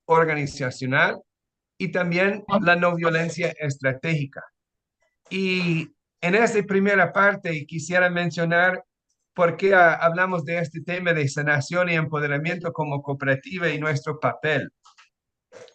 organizacional y también la no violencia estratégica. Y en esta primera parte quisiera mencionar por qué hablamos de este tema de sanación y empoderamiento como cooperativa y nuestro papel.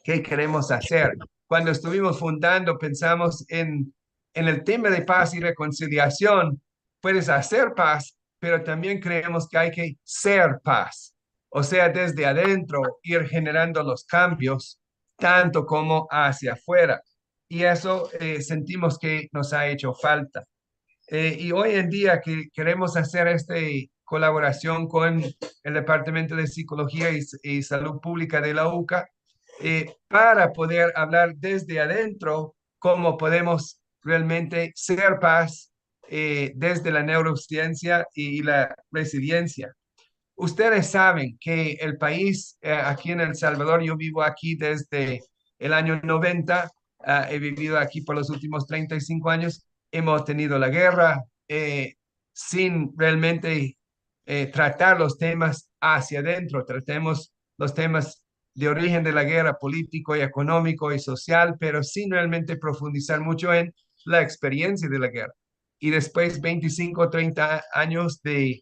¿Qué queremos hacer? Cuando estuvimos fundando, pensamos en el tema de paz y reconciliación. Puedes hacer paz, pero también creemos que hay que ser paz. O sea, desde adentro, ir generando los cambios, tanto como hacia afuera. Y eso sentimos que nos ha hecho falta. Y hoy en día que queremos hacer esta colaboración con el Departamento de Psicología y Salud Pública de la UCA, para poder hablar desde adentro cómo podemos realmente ser paz desde la neurociencia y la resiliencia. Ustedes saben que el país, aquí en El Salvador, yo vivo aquí desde el año 90, he vivido aquí por los últimos 35 años, hemos tenido la guerra sin realmente tratar los temas hacia adentro, tratemos los temas de origen de la guerra, político y económico y social, pero sin realmente profundizar mucho en la experiencia de la guerra. Y después 25 o 30 años de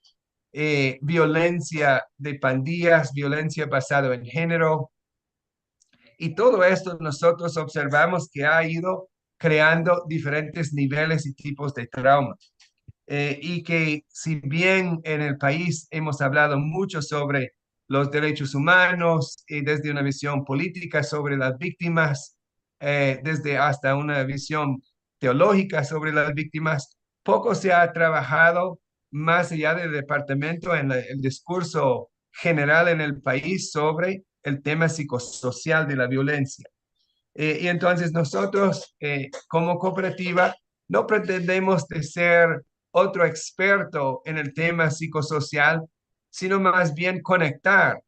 violencia de pandillas, violencia basada en género. Y todo esto nosotros observamos que ha ido creando diferentes niveles y tipos de trauma. Y que si bien en el país hemos hablado mucho sobre los derechos humanos y desde una visión política sobre las víctimas, desde hasta una visión teológica sobre las víctimas, poco se ha trabajado más allá del departamento en el discurso general en el país sobre el tema psicosocial de la violencia. Y entonces nosotros como cooperativa no pretendemos de ser otro experto en el tema psicosocial, sino más bien conectar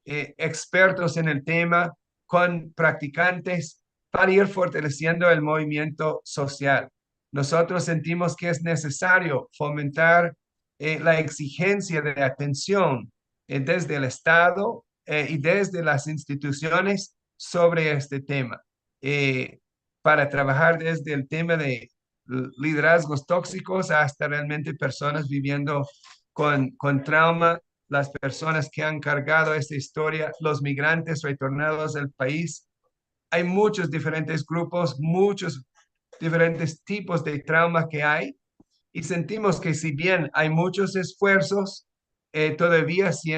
expertos en el tema con practicantes para ir fortaleciendo el movimiento social. Nosotros sentimos que es necesario fomentar la exigencia de atención desde el Estado y desde las instituciones sobre este tema eh, para trabajar desde el tema de liderazgos tóxicos hasta realmente personas viviendo con trauma, las personas que han cargado esta historia, los migrantes retornados al país. Hay muchos diferentes grupos, muchos diferentes tipos de trauma que hay y sentimos que si bien hay muchos esfuerzos, todavía sí,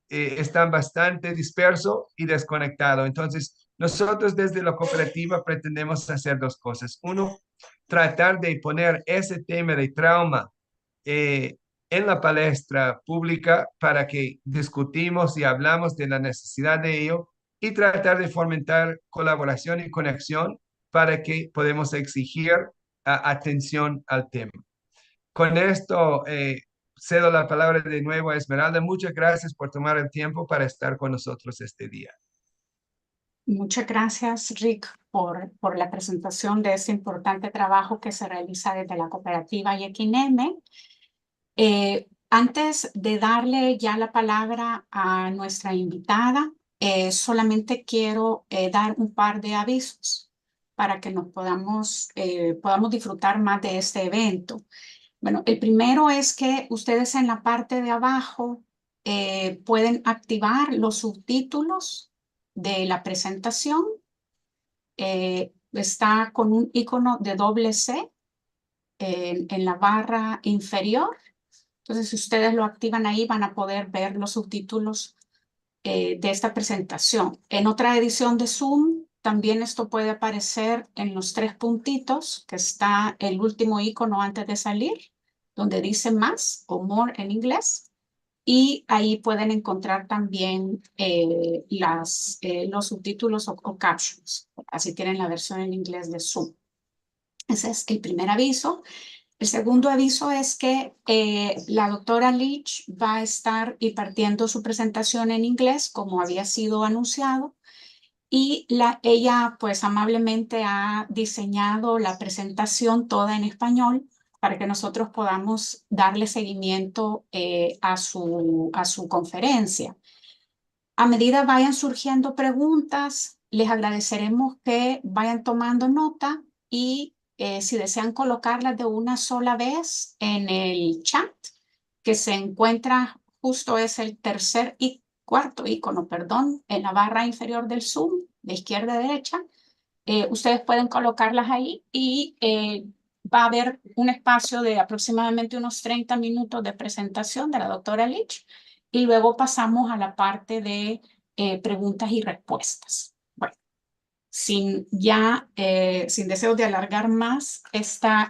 están bastante dispersos y desconectados. Entonces, nosotros desde la cooperativa pretendemos hacer dos cosas. Uno, tratar de poner ese tema de trauma en la palestra pública para que discutimos y hablamos de la necesidad de ello y tratar de fomentar colaboración y conexión para que podamos exigir atención al tema. Con esto, cedo la palabra de nuevo a Esmeralda. Muchas gracias por tomar el tiempo para estar con nosotros este día. Muchas gracias, Rick, por la presentación de este importante trabajo que se realiza desde la cooperativa Yequineme. Antes de darle ya la palabra a nuestra invitada, solamente quiero dar un par de avisos para que nos podamos disfrutar más de este evento. Bueno, el primero es que ustedes en la parte de abajo pueden activar los subtítulos de la presentación. Está con un icono de doble C en la barra inferior. Entonces, si ustedes lo activan ahí, van a poder ver los subtítulos de esta presentación. En otra edición de Zoom, también esto puede aparecer en los tres puntitos, que está el último icono antes de salir, donde dice más o more en inglés. Y ahí pueden encontrar también los subtítulos o captions. Así tienen la versión en inglés de Zoom. Ese es el primer aviso. El segundo aviso es que la doctora Leach va a estar impartiendo su presentación en inglés, como había sido anunciado, y ella pues amablemente ha diseñado la presentación toda en español para que nosotros podamos darle seguimiento a su conferencia. A medida vayan surgiendo preguntas, les agradeceremos que vayan tomando nota y si desean colocarlas de una sola vez en el chat, que se encuentra justo es el tercer y cuarto icono, perdón, en la barra inferior del Zoom, de izquierda a derecha. Ustedes pueden colocarlas ahí y va a haber un espacio de aproximadamente unos 30 minutos de presentación de la doctora Leach y luego pasamos a la parte de preguntas y respuestas. Bueno, sin deseo de alargar más estas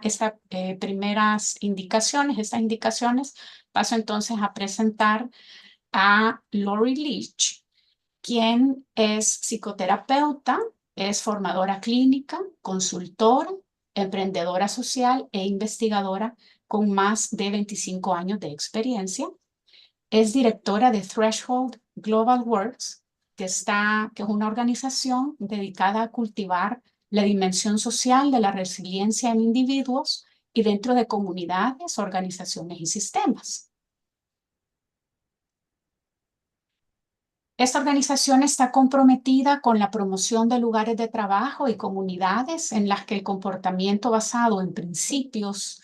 primeras indicaciones, paso entonces a presentar a Lori Leach, quien es psicoterapeuta, es formadora clínica, consultora, emprendedora social e investigadora con más de 25 años de experiencia. Es directora de Threshold Global Works, que es una organización dedicada a cultivar la dimensión social de la resiliencia en individuos y dentro de comunidades, organizaciones y sistemas. Esta organización está comprometida con la promoción de lugares de trabajo y comunidades en las que el comportamiento basado en principios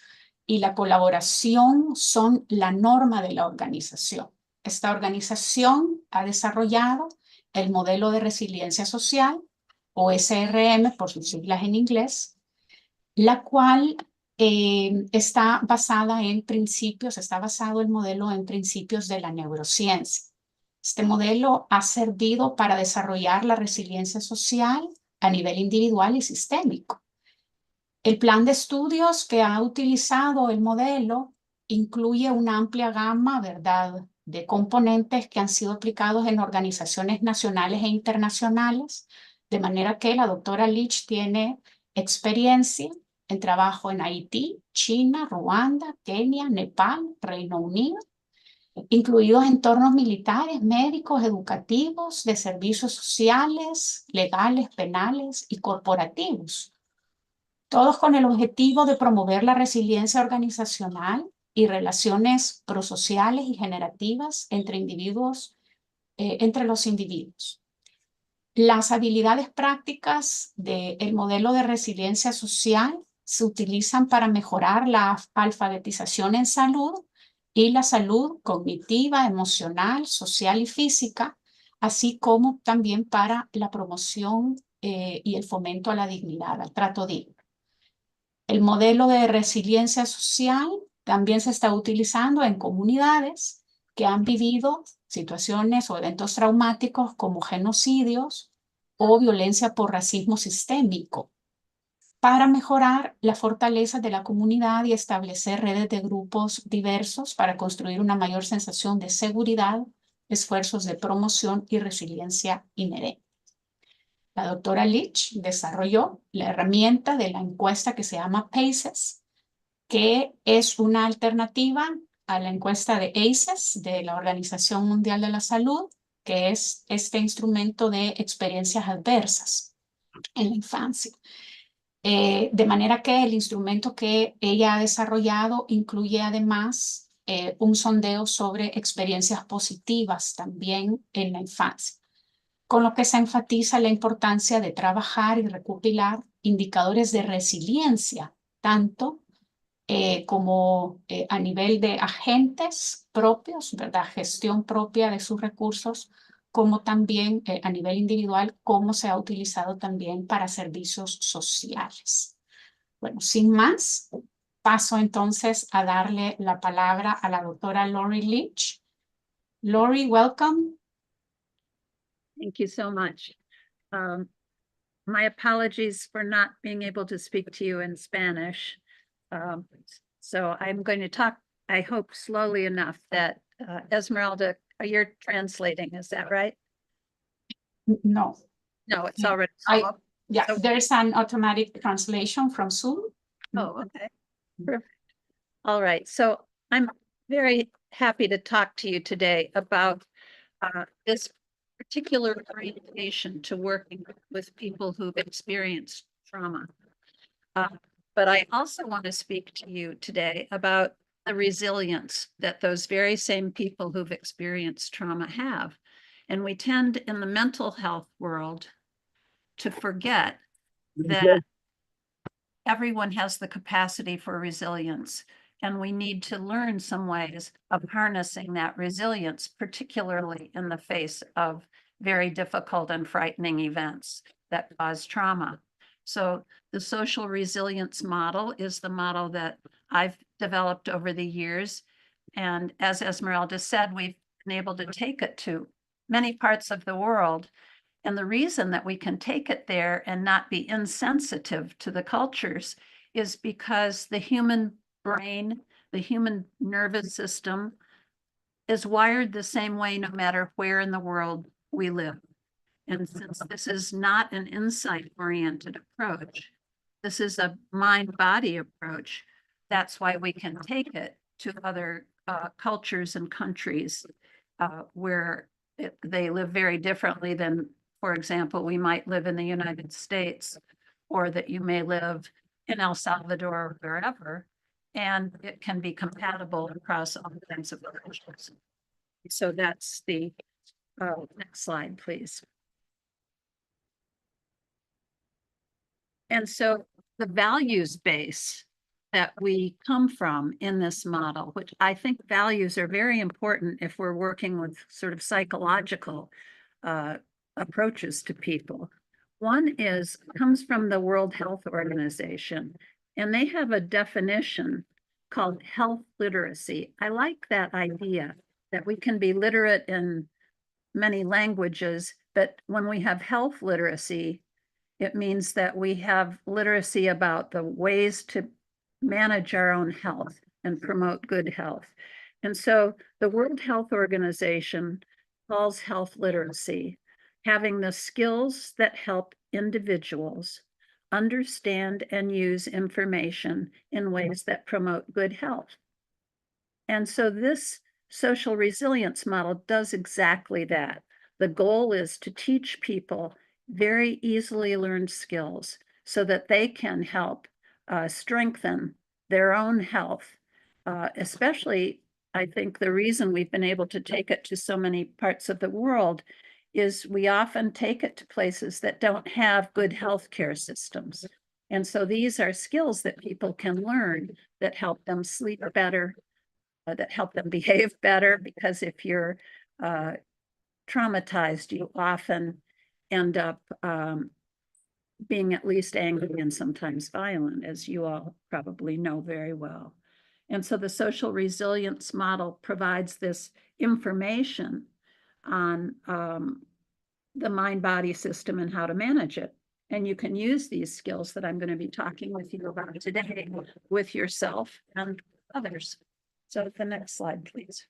y la colaboración son la norma de la organización. Esta organización ha desarrollado el modelo de resiliencia social, o SRM por sus siglas en inglés, la cual está basado el modelo en principios de la neurociencia. Este modelo ha servido para desarrollar la resiliencia social a nivel individual y sistémico. El plan de estudios que ha utilizado el modelo incluye una amplia gama, ¿verdad?, de componentes que han sido aplicados en organizaciones nacionales e internacionales, de manera que la doctora Leach tiene experiencia en trabajo en Haití, China, Ruanda, Kenia, Nepal, Reino Unido, incluidos entornos militares, médicos, educativos, de servicios sociales, legales, penales y corporativos, todos con el objetivo de promover la resiliencia organizacional y relaciones prosociales y generativas entre los individuos. Las habilidades prácticas del modelo de resiliencia social se utilizan para mejorar la alfabetización en salud y la salud cognitiva, emocional, social y física, así como también para la promoción y el fomento a la dignidad, al trato digno. El modelo de resiliencia social también se está utilizando en comunidades que han vivido situaciones o eventos traumáticos como genocidios o violencia por racismo sistémico, para mejorar la fortaleza de la comunidad y establecer redes de grupos diversos para construir una mayor sensación de seguridad, esfuerzos de promoción y resiliencia inherente. La doctora Leach desarrolló la herramienta de la encuesta que se llama PACES, que es una alternativa a la encuesta de ACES de la Organización Mundial de la Salud, que es este instrumento de experiencias adversas en la infancia. De manera que el instrumento que ella ha desarrollado incluye además un sondeo sobre experiencias positivas también en la infancia, con lo que se enfatiza la importancia de trabajar y recopilar indicadores de resiliencia, tanto como a nivel de agentes propios, ¿verdad?, gestión propia de sus recursos, como también a nivel individual, cómo se ha utilizado también para servicios sociales. Bueno, sin más, paso entonces a darle la palabra a la doctora Lori Leach. Lori, welcome. Thank you so much. My apologies for not being able to speak to you in Spanish. So I'm going to talk, I hope, slowly enough that Esmeralda, you're translating, is that right? No. No, it's already. Yeah, so, there's an automatic translation from Zoom. Oh, okay. Perfect. All right. So I'm very happy to talk to you today about this particular orientation to working with people who've experienced trauma. But I also want to speak to you today about the resilience that those very same people who've experienced trauma have, And we tend in the mental health world to forget that everyone has the capacity for resilience, and we need to learn some ways of harnessing that resilience, particularly in the face of very difficult and frightening events that cause trauma. So the social resilience model is the model that I've developed over the years. And as Esmeralda said, we've been able to take it to many parts of the world. And the reason that we can take it there and not be insensitive to the cultures is because the human brain, the human nervous system is wired the same way no matter where in the world we live. And since this is not an insight-oriented approach, this is a mind-body approach, that's why we can take it to other cultures and countries where they live very differently than, for example, we might live in the United States, or that you may live in El Salvador or wherever, and it can be compatible across all kinds of cultures. So that's the next slide, please. And so the values base that we come from in this model, which I think values are very important if we're working with sort of psychological approaches to people. One comes from the World Health Organization, and they have a definition called health literacy. I like that idea that we can be literate in many languages, but when we have health literacy, it means that we have literacy about the ways to manage our own health and promote good health. And so the World Health Organization calls health literacy having the skills that help individuals understand and use information in ways that promote good health. And so this social resilience model does exactly that. The goal is to teach people very easily learned skills so that they can help strengthen their own health. Especially, I think the reason we've been able to take it to so many parts of the world is we often take it to places that don't have good healthcare systems. And so these are skills that people can learn that help them sleep better, that help them behave better, because if you're traumatized, you often end up being at least angry and sometimes violent, as you all probably know very well. And so the social resilience model provides this information on the mind-body system and how to manage it. And you can use these skills that I'm going to be talking with you about today with yourself and others. So the next slide, please.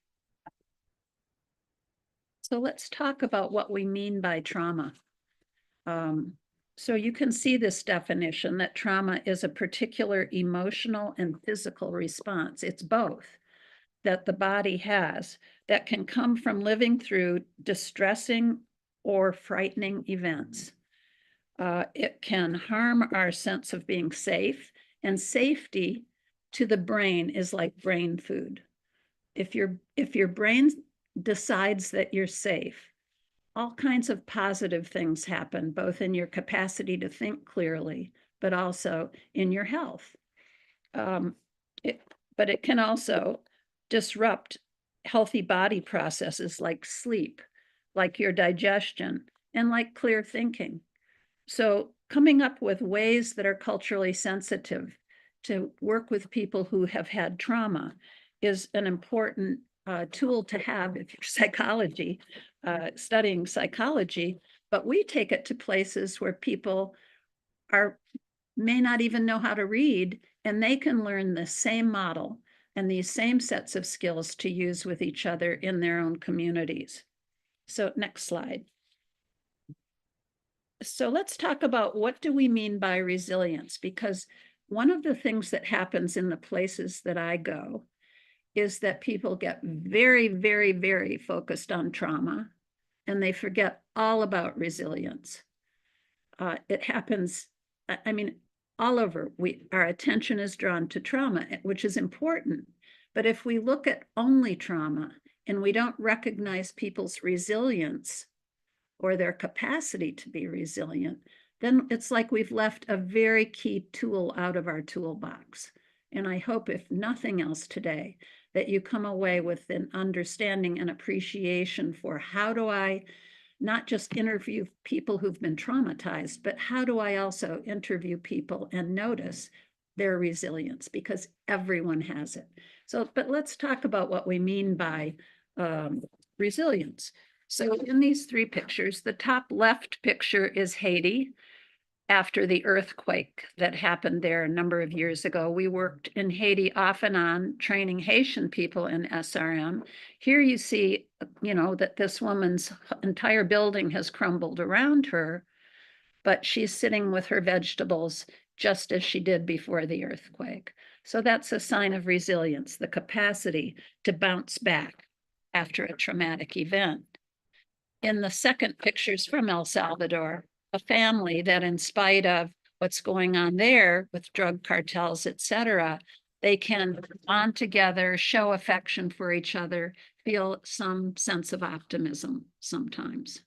So let's talk about what we mean by trauma. So you can see this definition that trauma is a particular emotional and physical response. It's both that the body has that can come from living through distressing or frightening events. It can harm our sense of being safe, and safety to the brain is like brain food. If your brain decides that you're safe, all kinds of positive things happen, both in your capacity to think clearly, but also in your health. But it can also disrupt healthy body processes like sleep, like your digestion, and like clear thinking. So coming up with ways that are culturally sensitive to work with people who have had trauma is an important tool to have if you're studying psychology, but we take it to places where people may not even know how to read, and they can learn the same model and these same sets of skills to use with each other in their own communities. So next slide. So let's talk about what do we mean by resilience, because one of the things that happens in the places that I go is that people get very, very, very focused on trauma, and they forget all about resilience. It happens, I mean, all over. Our attention is drawn to trauma, which is important. But if we look at only trauma and we don't recognize people's resilience or their capacity to be resilient, then it's like we've left a very key tool out of our toolbox. And I hope, if nothing else today, that you come away with an understanding and appreciation for how do I not just interview people who've been traumatized, but how do I also interview people and notice their resilience, because everyone has it. So, but let's talk about what we mean by resilience. So in these three pictures, the top left picture is Haiti after the earthquake that happened there a number of years ago. We worked in Haiti off and on training Haitian people in SRM. Here you see, that this woman's entire building has crumbled around her, but she's sitting with her vegetables just as she did before the earthquake. So that's a sign of resilience, the capacity to bounce back after a traumatic event. In the second pictures from El Salvador, a family that, in spite of what's going on there with drug cartels, et cetera, they can bond together, show affection for each other, feel some sense of optimism sometimes.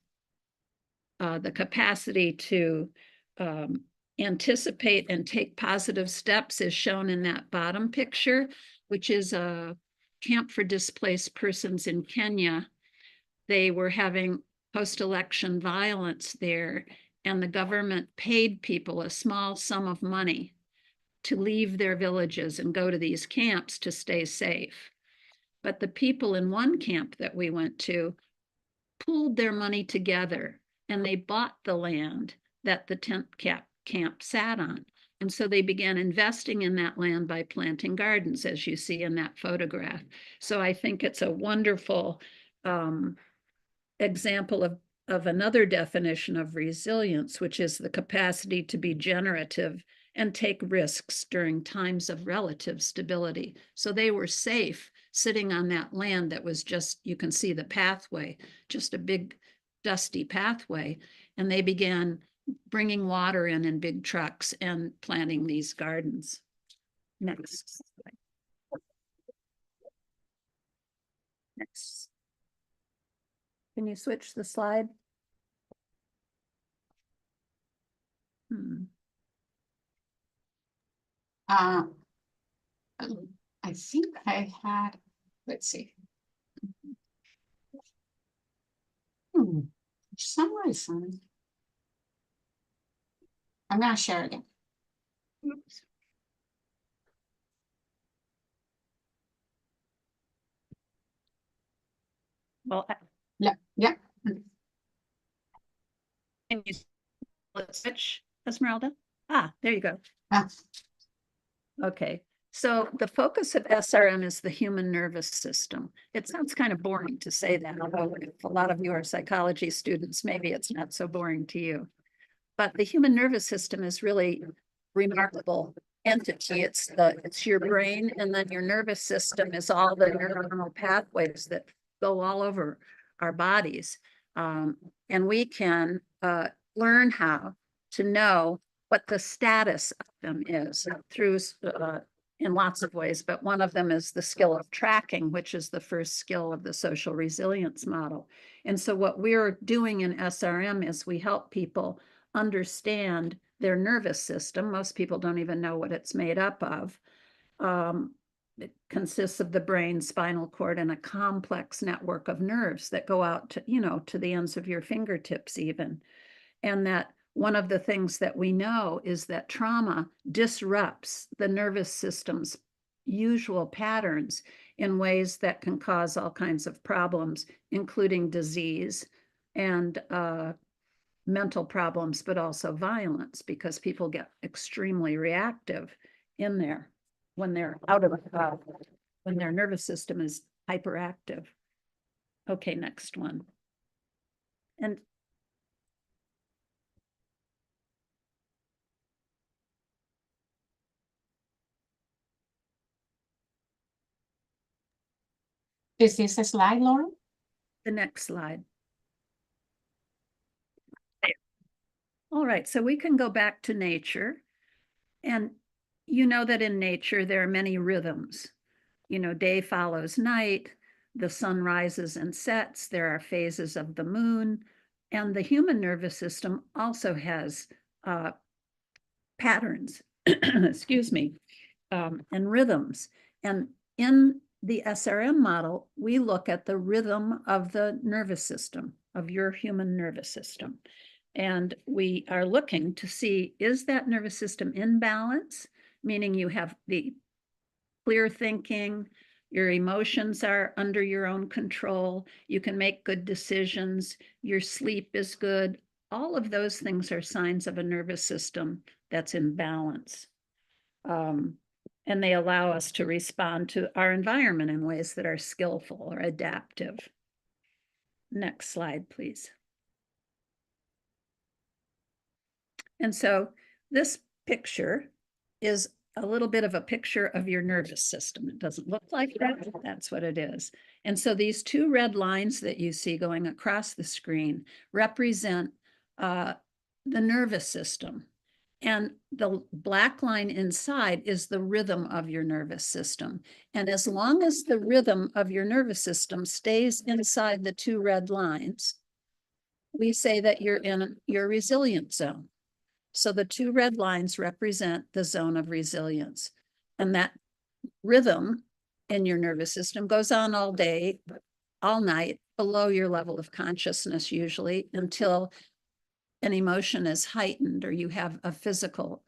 The capacity to anticipate and take positive steps is shown in that bottom picture, which is a camp for displaced persons in Kenya. They were having post-election violence there, and the government paid people a small sum of money to leave their villages and go to these camps to stay safe. But the people in one camp that we went to pooled their money together, and they bought the land that the tent camp sat on. And so they began investing in that land by planting gardens, as you see in that photograph. So I think it's a wonderful example of another definition of resilience, which is the capacity to be generative and take risks during times of relative stability. So they were safe sitting on that land that was just, you can see the pathway, just a big dusty pathway. And they began bringing water in big trucks and planting these gardens. Next. Next. Can you switch the slide? I think I had, let's see. For some reason, I'm gonna share again. Oops. Well, Yeah. can you switch, Esmeralda? There you go. Ah. Okay, so the focus of SRM is the human nervous system. It sounds kind of boring to say that, although if a lot of you are psychology students, maybe it's not so boring to you. But the human nervous system is really remarkable entity. It's your brain, and then your nervous system is all the neuronal pathways that go all over our bodies. And we can learn how to know what the status of them is through in lots of ways, but one of them is the skill of tracking, which is the first skill of the social resilience model. And so what we're doing in SRM is we help people understand their nervous system. Most people don't even know what it's made up of. It consists of the brain, spinal cord, and a complex network of nerves that go out to, to the ends of your fingertips even. And that one of the things that we know is that trauma disrupts the nervous system's usual patterns in ways that can cause all kinds of problems, including disease and mental problems, but also violence, because people get extremely reactive in there when they're out of when their nervous system is hyperactive. Okay, next one. And Is this a slide, Laura? the next slide. All right, so we can go back to nature, and you know that in nature there are many rhythms. Day follows night, the sun rises and sets, there are phases of the moon, And the human nervous system also has patterns, excuse me, and rhythms. And in the SRM model, we look at the rhythm of the nervous system, of your human nervous system. And we are looking to see, is that nervous system in balance? Meaning you have the clear thinking, your emotions are under your own control, you can make good decisions, your sleep is good. All of those things are signs of a nervous system that's in balance. And they allow us to respond to our environment in ways that are skillful or adaptive. Next slide, please. And so this picture is a little bit of a picture of your nervous system. It doesn't look like that, but that's what it is. And so these two red lines that you see going across the screen represent the nervous system. And the black line inside is the rhythm of your nervous system. And as long as the rhythm of your nervous system stays inside the two red lines, we say that you're in your resilient zone. So the two red lines represent the zone of resilience. And that rhythm in your nervous system goes on all day, all night, below your level of consciousness usually, until an emotion is heightened or you have a physical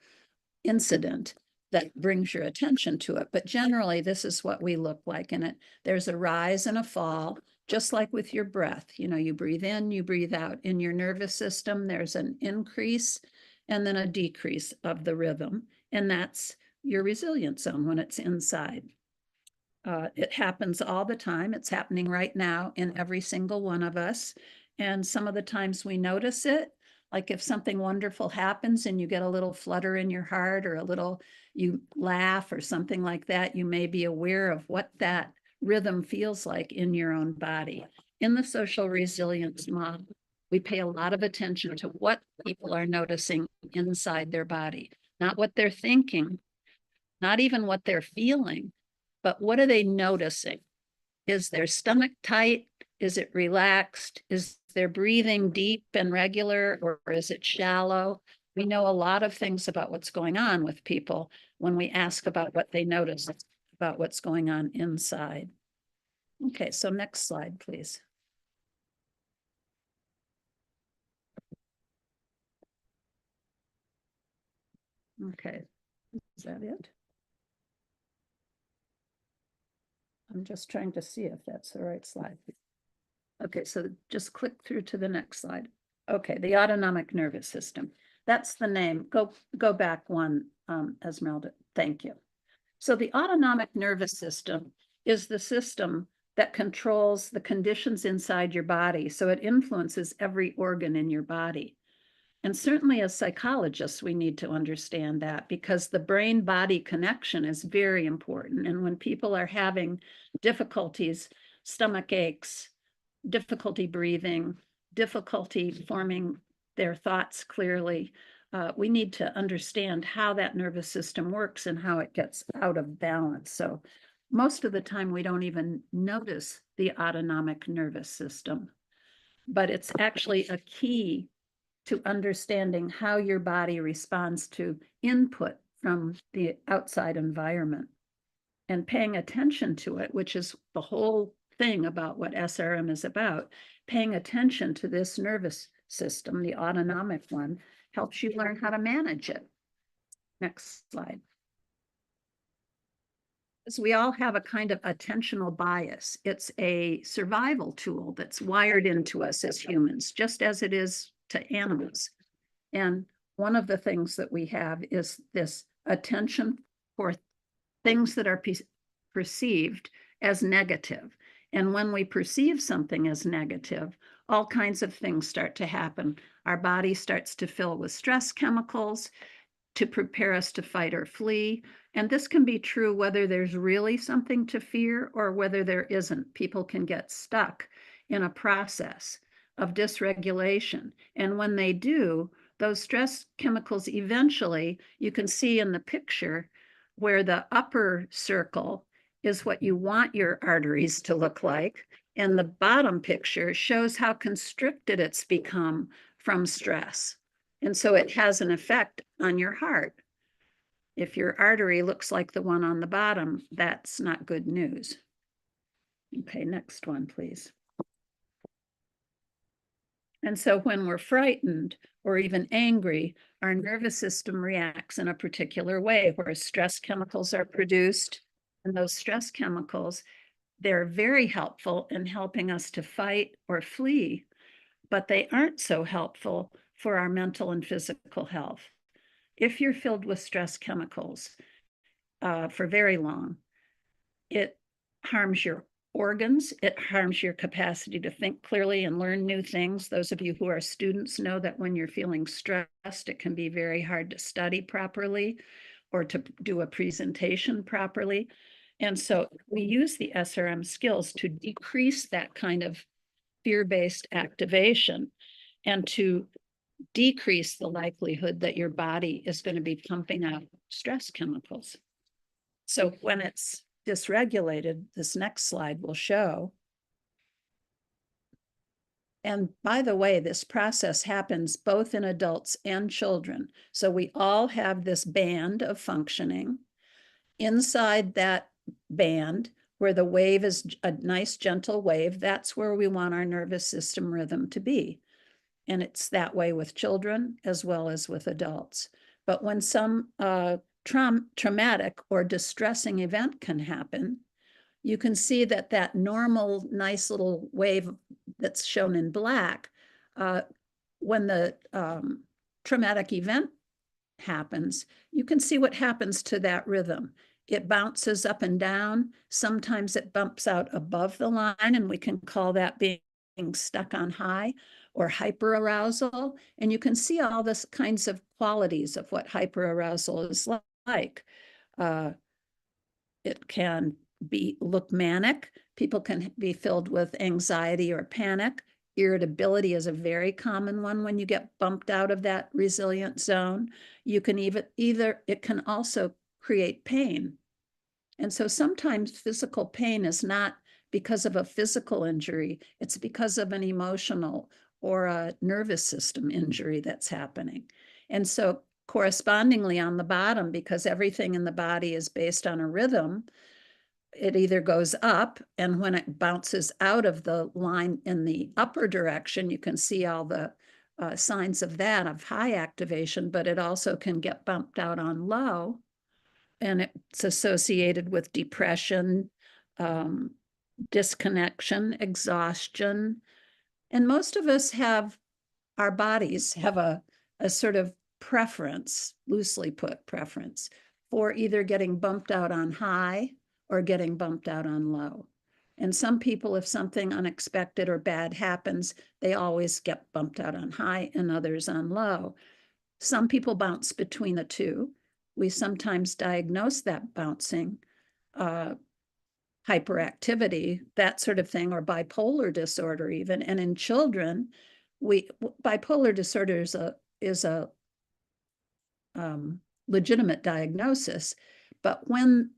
incident that brings your attention to it. But generally, this is what we look like in it. There's a rise and a fall, just like with your breath. You know, you breathe in, you breathe out. In your nervous system, there's an increase and then a decrease of the rhythm. And that's your resilience zone when it's inside. It happens all the time. It's happening right now in every single one of us. And some of the times we notice it, like if something wonderful happens and you get a little flutter in your heart or a little, you laugh or something like that, you may be aware of what that rhythm feels like in your own body. In the social resilience model, we pay a lot of attention to what people are noticing inside their body, not what they're thinking, not even what they're feeling, but what are they noticing? Is their stomach tight? Is it relaxed? Is their breathing deep and regular, or is it shallow? We know a lot of things about what's going on with people when we ask about what they notice about what's going on inside. Okay, so next slide, please. Okay, is that it? I'm just trying to see if that's the right slide. Okay, so just click through to the next slide. Okay, the autonomic nervous system. That's the name. Go back one, Esmeralda. Thank you. So the autonomic nervous system is the system that controls the conditions inside your body. So it influences every organ in your body. And certainly as psychologists, we need to understand that because the brain-body connection is very important. And when people are having difficulties, stomach aches, difficulty breathing, difficulty forming their thoughts clearly, we need to understand how that nervous system works and how it gets out of balance. So most of the time we don't even notice the autonomic nervous system, but it's actually a key to understanding how your body responds to input from the outside environment and paying attention to it, which is the whole thing about what SRM is about. Paying attention to this nervous system, the autonomic one, helps you learn how to manage it. Next slide. So we all have a kind of attentional bias. It's a survival tool that's wired into us as humans, just as it is to animals. And one of the things that we have is this attention for things that are perceived as negative. And when we perceive something as negative, all kinds of things start to happen. Our body starts to fill with stress chemicals to prepare us to fight or flee. And this can be true whether there's really something to fear or whether there isn't. People can get stuck in a process of dysregulation. And when they do, those stress chemicals eventually, you can see in the picture where the upper circle is what you want your arteries to look like. And the bottom picture shows how constricted it's become from stress. And so it has an effect on your heart. If your artery looks like the one on the bottom, that's not good news. Okay, next one, please. And so when we're frightened or even angry, our nervous system reacts in a particular way where stress chemicals are produced. And those stress chemicals, they're very helpful in helping us to fight or flee, but they aren't so helpful for our mental and physical health. If you're filled with stress chemicals for very long, it harms your organs, it harms your capacity to think clearly and learn new things. Those of you who are students know that when you're feeling stressed, it can be very hard to study properly or to do a presentation properly. And so we use the SRM skills to decrease that kind of fear-based activation and to decrease the likelihood that your body is going to be pumping out stress chemicals. So when it's dysregulated, this next slide will show. And by the way, this process happens both in adults and children. So we all have this band of functioning. Inside that band, where the wave is a nice gentle wave, that's where we want our nervous system rhythm to be. And it's that way with children as well as with adults. But when some traumatic or distressing event can happen, you can see that that normal, nice little wave that's shown in black, when the traumatic event happens, you can see what happens to that rhythm. It bounces up and down. Sometimes it bumps out above the line, and we can call that being stuck on high or hyperarousal. And you can see all this kinds of qualities of what hyperarousal is like. It can look manic. People can be filled with anxiety or panic. Irritability is a very common one when you get bumped out of that resilient zone. You can it can also create pain. And so sometimes physical pain is not because of a physical injury, it's because of an emotional or a nervous system injury that's happening. And so correspondingly on the bottom, because everything in the body is based on a rhythm, it either goes up, and when it bounces out of the line in the upper direction, you can see all the signs of that, of high activation, but it also can get bumped out on low, and it's associated with depression, disconnection, exhaustion. And most of us our bodies have a sort of preference, loosely put preference, for either getting bumped out on high or getting bumped out on low. And some people, if something unexpected or bad happens, they always get bumped out on high and others on low. Some people bounce between the two. We sometimes diagnose that bouncing, hyperactivity, that sort of thing, or bipolar disorder even. And in children, bipolar disorder is a legitimate diagnosis, but when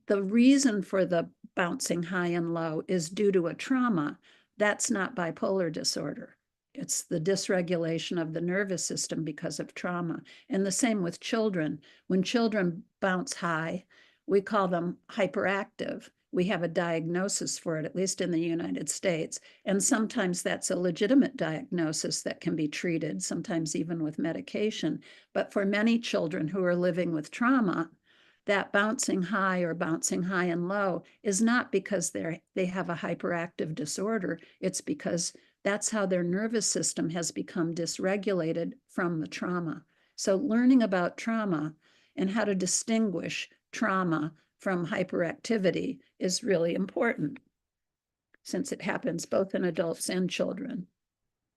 the reason for the bouncing high and low is due to a trauma, that's not bipolar disorder. It's the dysregulation of the nervous system because of trauma. And the same with children. When children bounce high, we call them hyperactive. We have a diagnosis for it, at least in the United States. And sometimes that's a legitimate diagnosis that can be treated, sometimes even with medication. But for many children who are living with trauma, that bouncing high or bouncing high and low is not because they have a hyperactive disorder. It's because that's how their nervous system has become dysregulated from the trauma. So learning about trauma and how to distinguish trauma from hyperactivity is really important, since it happens both in adults and children.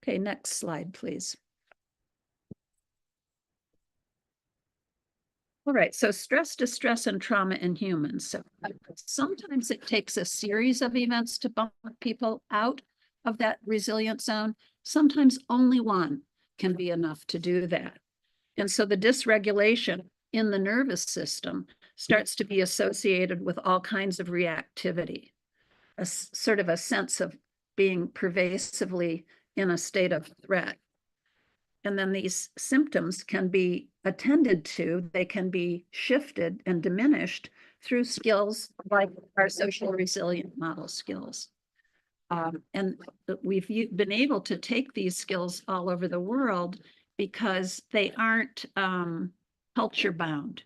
Okay, next slide, please. All right, so stress, distress, and trauma in humans. So sometimes it takes a series of events to bump people out of that resilient zone. Sometimes only one can be enough to do that. And so the dysregulation in the nervous system starts to be associated with all kinds of reactivity, a sort of a sense of being pervasively in a state of threat. And then these symptoms can be attended to, they can be shifted and diminished through skills like our social resilient model skills. And we've been able to take these skills all over the world because they aren't culture bound.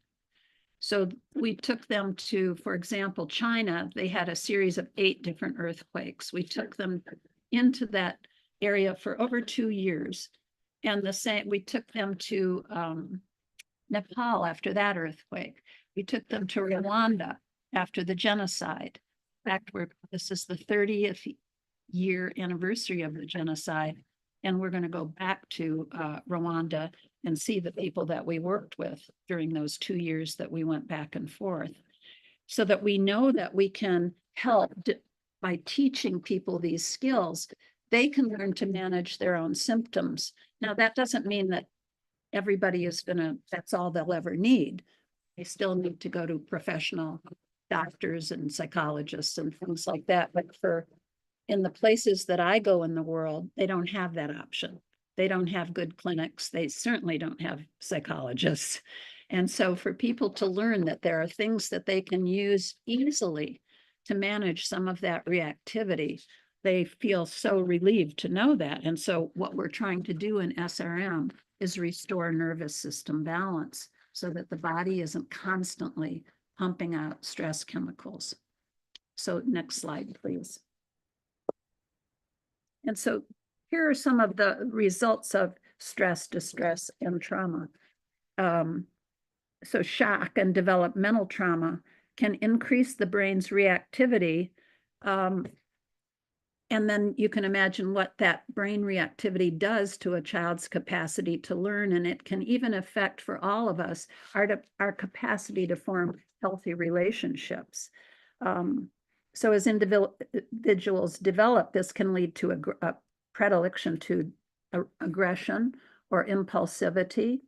So we took them to, for example, China. They had a series of 8 different earthquakes. We took them into that area for over 2 years. And the same, we took them to Nepal after that earthquake. We took them to Rwanda after the genocide. In fact, this is the 30th year anniversary of the genocide. And we're going to go back to Rwanda and see the people that we worked with during those 2 years that we went back and forth, so that we know that we can help by teaching people these skills. They can learn to manage their own symptoms. Now, that doesn't mean that everybody is that's all they'll ever need. They still need to go to professional doctors and psychologists and things like that. But in the places that I go in the world, they don't have that option. They don't have good clinics. They certainly don't have psychologists. And so for people to learn that there are things that they can use easily to manage some of that reactivity, they feel so relieved to know that. And so what we're trying to do in SRM is restore nervous system balance so that the body isn't constantly pumping out stress chemicals. So next slide, please. And so here are some of the results of stress, distress, and trauma. So shock and developmental trauma can increase the brain's reactivity. And then you can imagine what that brain reactivity does to a child's capacity to learn. And it can even affect, for all of us, our capacity to form healthy relationships. So as individuals develop, this can lead to a predilection to aggression or impulsivity,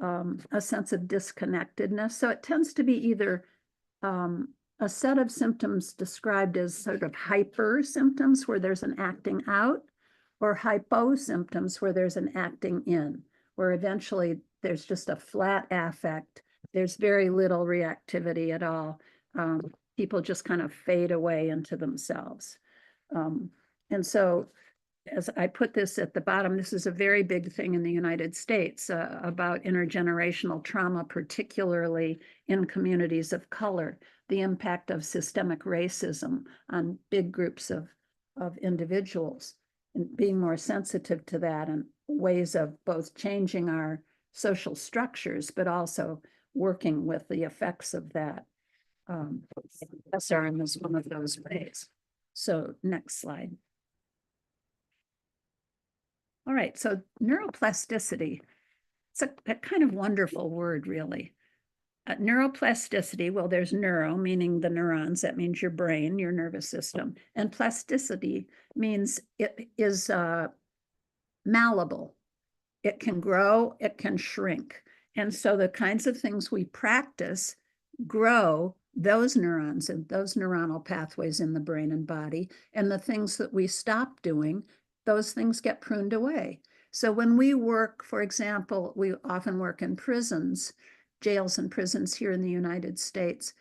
a sense of disconnectedness. So it tends to be either a set of symptoms described as sort of hyper symptoms where there's an acting out, or hypo symptoms where there's an acting in, where eventually there's just a flat affect. There's very little reactivity at all. People just kind of fade away into themselves. And so as I put this at the bottom, this is a very big thing in the United States about intergenerational trauma, particularly in communities of color, the impact of systemic racism on big groups of individuals, and being more sensitive to that and ways of both changing our social structures, but also working with the effects of that. SRM is one of those ways. So next slide. All right, so neuroplasticity, it's a kind of wonderful word, really. Neuroplasticity, well, there's neuro, meaning the neurons, that means your brain, your nervous system. And plasticity means it is malleable. It can grow, it can shrink. And so the kinds of things we practice grow those neurons and those neuronal pathways in the brain and body. And the things that we stop doing, those things get pruned away. So when we work, for example, we often work in prisons, jails and prisons here in the United States.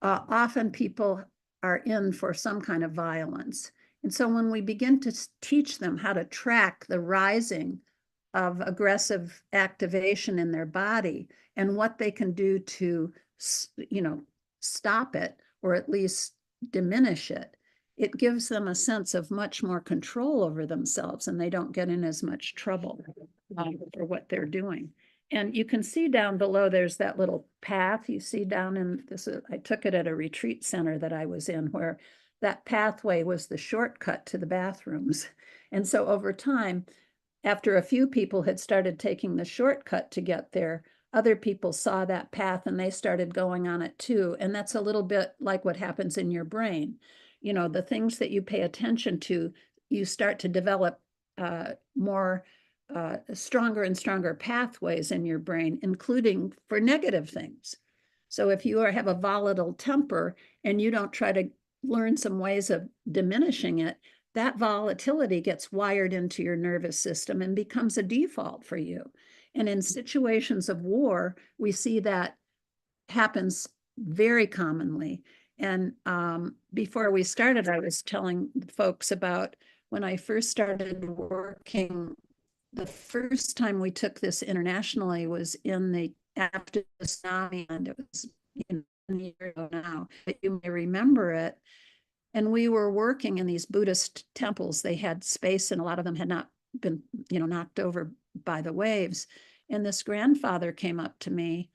Often people are in for some kind of violence. And so when we begin to teach them how to track the rising of aggressive activation in their body and what they can do to, stop it or at least diminish it, it gives them a sense of much more control over themselves, and they don't get in as much trouble for what they're doing. And you can see down below, there's that little path you see down in this. I took it at a retreat center that I was in, where that pathway was the shortcut to the bathrooms. And so over time, after a few people had started taking the shortcut to get there, other people saw that path and they started going on it too. And that's a little bit like what happens in your brain. The things that you pay attention to, you start to develop more stronger and stronger pathways in your brain, including for negative things. So if you have a volatile temper and you don't try to learn some ways of diminishing it, that volatility gets wired into your nervous system and becomes a default for you. And in situations of war, we see that happens very commonly. And before we started, I was telling folks about when I first started working, the first time we took this internationally was in the after the tsunami, and it was a year ago now, but you may remember it. And we were working in these Buddhist temples. They had space, and a lot of them had not been, knocked over by the waves. And this grandfather came up to me,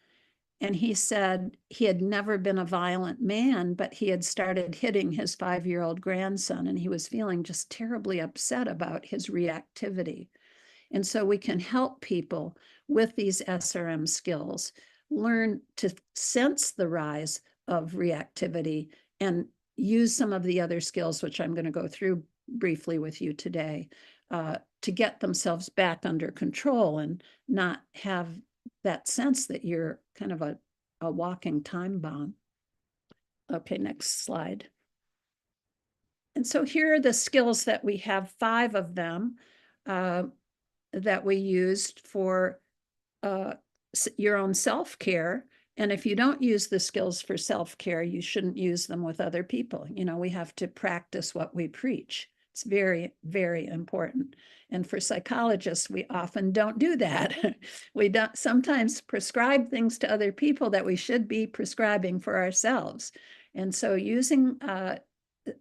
and he said he had never been a violent man, but he had started hitting his 5-year-old grandson, and he was feeling just terribly upset about his reactivity. And so we can help people with these SRM skills learn to sense the rise of reactivity and use some of the other skills, which I'm going to go through briefly with you today, to get themselves back under control and not have that sense that you're kind of a walking time bomb. Okay, next slide. And so here are the skills that we have, 5 of them that we used for your own self-care. And if you don't use the skills for self-care, you shouldn't use them with other people. We have to practice what we preach. It's very, very important. And for psychologists, we often don't do that. We don't sometimes prescribe things to other people that we should be prescribing for ourselves. And so using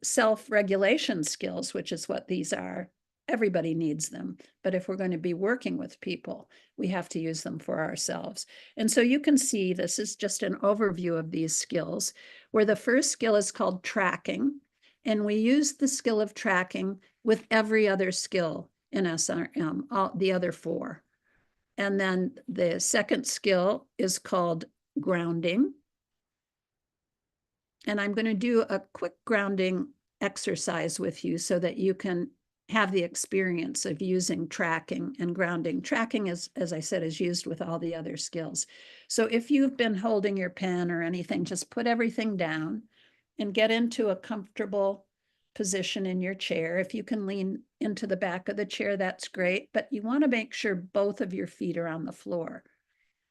self-regulation skills, which is what these are, everybody needs them. But if we're going to be working with people, we have to use them for ourselves. And so you can see this is just an overview of these skills, where the first skill is called tracking. And we use the skill of tracking with every other skill in SRM, all the other 4. And then the second skill is called grounding. And I'm going to do a quick grounding exercise with you so that you can have the experience of using tracking and grounding. Tracking is, as I said, is used with all the other skills. So if you've been holding your pen or anything, just put everything down and get into a comfortable position in your chair. If you can lean into the back of the chair, that's great, but you want to make sure both of your feet are on the floor.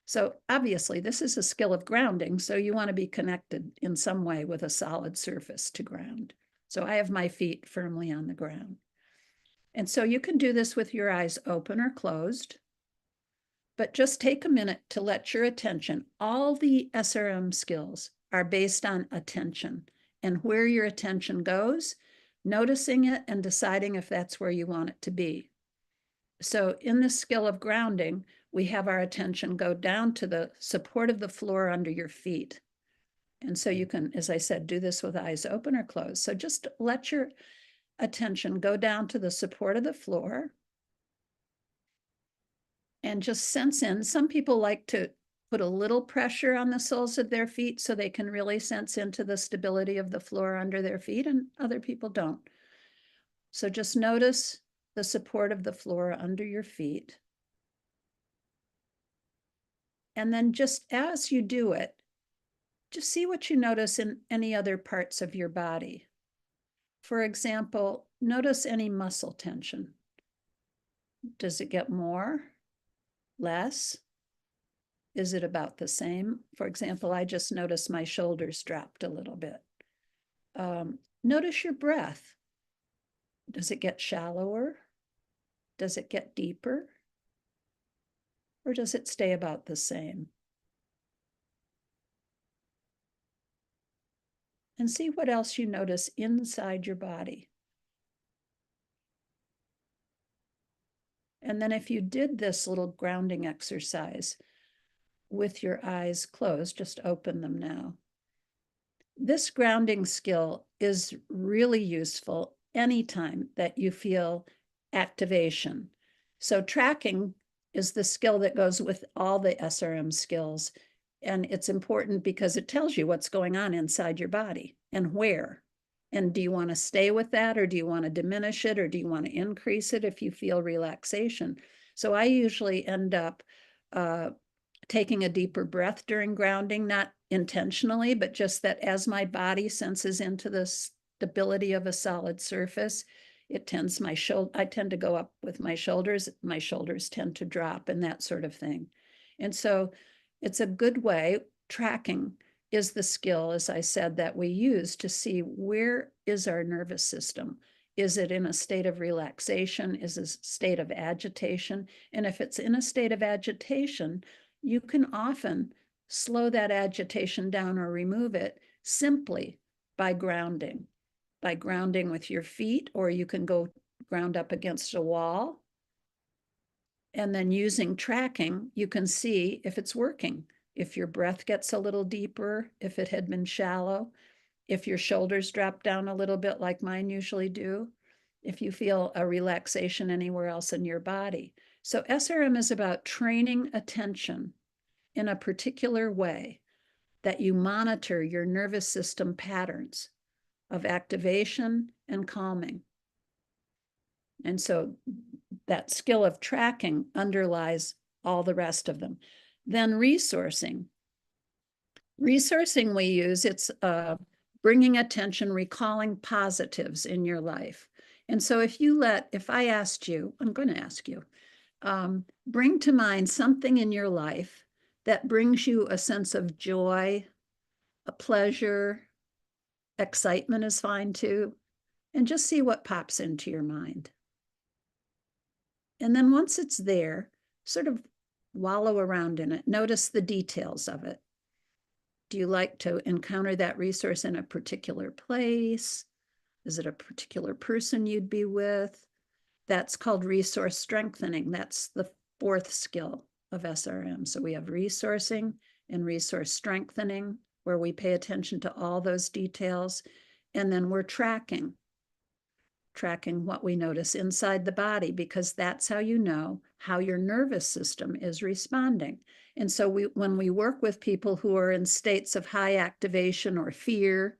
So obviously this is a skill of grounding, so you want to be connected in some way with a solid surface to ground. So I have my feet firmly on the ground. And so you can do this with your eyes open or closed, but just take a minute to let your attention, all the SRM skills are based on attention, and where your attention goes, noticing it and deciding if that's where you want it to be. So in the skill of grounding, we have our attention go down to the support of the floor under your feet. And so you can, as I said, do this with eyes open or closed. So just let your attention go down to the support of the floor and just sense in. Some people like to put a little pressure on the soles of their feet so they can really sense into the stability of the floor under their feet, and other people don't. So just notice the support of the floor under your feet. And then just as you do it, just see what you notice in any other parts of your body. For example, notice any muscle tension. Does it get more? Less? Is it about the same? For example, I just noticed my shoulders dropped a little bit. Notice your breath. Does it get shallower? Does it get deeper? Or does it stay about the same? And see what else you notice inside your body. And then if you did this little grounding exercise with your eyes closed, just open them now. This grounding skill is really useful anytime that you feel activation. So tracking is the skill that goes with all the SRM skills. And it's important because it tells you what's going on inside your body and where. And do you want to stay with that, or do you want to diminish it, or do you want to increase it if you feel relaxation? So I usually end up taking a deeper breath during grounding, not intentionally, but just that as my body senses into the stability of a solid surface, it tends my shoulder, I tend to go up with my shoulders tend to drop and that sort of thing. And so it's a good way. Tracking is the skill, as I said, that we use to see where is our nervous system. Is it in a state of relaxation? Is it a state of agitation? And if it's in a state of agitation, you can often slow that agitation down or remove it simply by grounding with your feet, or you can go ground up against a wall. And then using tracking, you can see if it's working, if your breath gets a little deeper, if it had been shallow, if your shoulders drop down a little bit like mine usually do, if you feel a relaxation anywhere else in your body. So SRM is about training attention in a particular way that you monitor your nervous system patterns of activation and calming. And so that skill of tracking underlies all the rest of them. Then resourcing. Resourcing we use, it's bringing attention, recalling positives in your life. And so if I asked you, I'm going to ask you, bring to mind something in your life that brings you a sense of joy, a pleasure, excitement is fine too, and just see what pops into your mind. And then once it's there, sort of wallow around in it. Notice the details of it. Do you like to encounter that resource in a particular place? Is it a particular person you'd be with? That's called resource strengthening. That's the fourth skill of SRM. So we have resourcing and resource strengthening, where we pay attention to all those details. And then we're tracking what we notice inside the body, because that's how you know how your nervous system is responding. And so when we work with people who are in states of high activation or fear,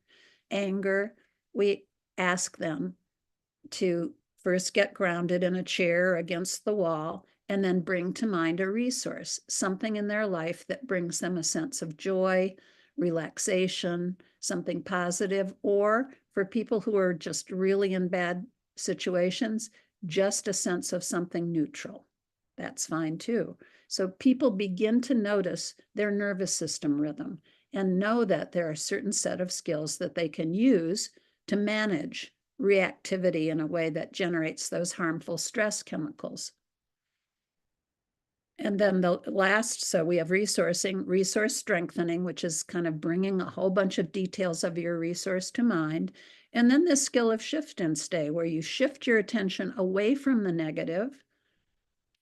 anger, we ask them to first get grounded in a chair against the wall, and then bring to mind a resource, something in their life that brings them a sense of joy, relaxation, something positive, or for people who are just really in bad situations, just a sense of something neutral. That's fine too. So people begin to notice their nervous system rhythm and know that there are a certain set of skills that they can use to manage reactivity in a way that generates those harmful stress chemicals. And then the last, so we have resourcing, resource strengthening, which is kind of bringing a whole bunch of details of your resource to mind. And then the skill of shift and stay, where you shift your attention away from the negative,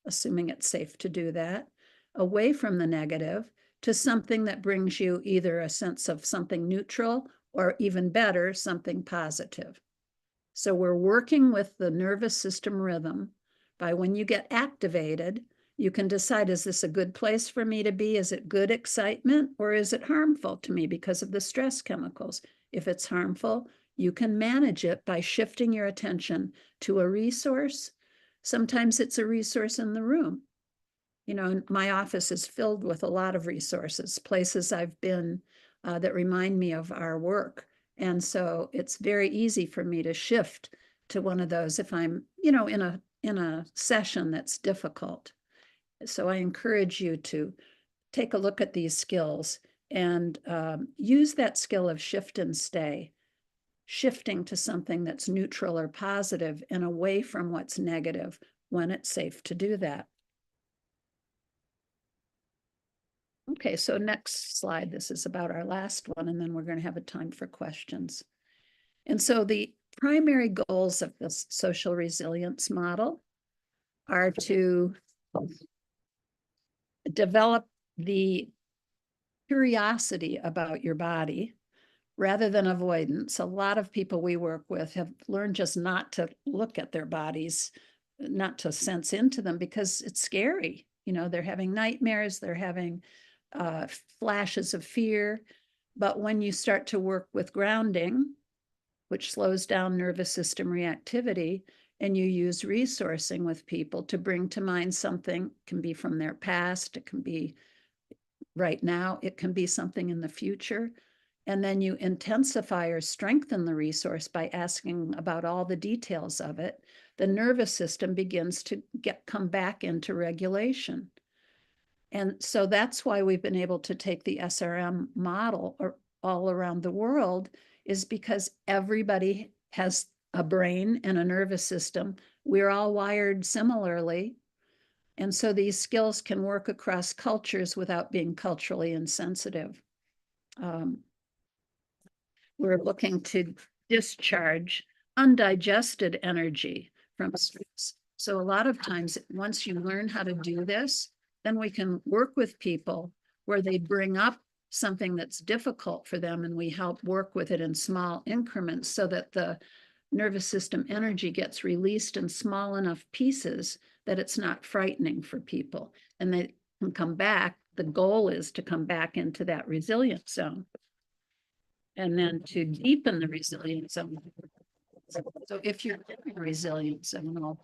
assuming it's safe to do that, away from the negative to something that brings you either a sense of something neutral or, even better, something positive. So we're working with the nervous system rhythm by, when you get activated, you can decide, is this a good place for me to be? Is it good excitement, or is it harmful to me because of the stress chemicals? If it's harmful, you can manage it by shifting your attention to a resource. Sometimes it's a resource in the room. You know, my office is filled with a lot of resources, places I've been that remind me of our work. And so it's very easy for me to shift to one of those if I'm, you know, in a session that's difficult. So I encourage you to take a look at these skills and use that skill of shift and stay, shifting to something that's neutral or positive and away from what's negative when it's safe to do that. Okay, so next slide. This is about our last one, and then we're going to have a time for questions. And so the primary goals of this social resilience model are to develop the curiosity about your body rather than avoidance. A lot of people we work with have learned just not to look at their bodies, not to sense into them, because it's scary. You know, they're having nightmares, they're having flashes of fear. But when you start to work with grounding, which slows down nervous system reactivity, and you use resourcing with people to bring to mind something, it can be from their past, it can be right now, it can be something in the future. and then you intensify or strengthen the resource by asking about all the details of it, the nervous system begins to come back into regulation. And so that's why we've been able to take the SRM model all around the world, is because everybody has a brain and a nervous system. We're all wired similarly. And so these skills can work across cultures without being culturally insensitive. We're looking to discharge undigested energy from stress. So a lot of times, once you learn how to do this, then we can work with people where they bring up something that's difficult for them, and we help work with it in small increments so that the nervous system energy gets released in small enough pieces that it's not frightening for people. And they can come back. The goal is to come back into that resilience zone, and then to deepen the resilience zone. So if you're in a resilience zone,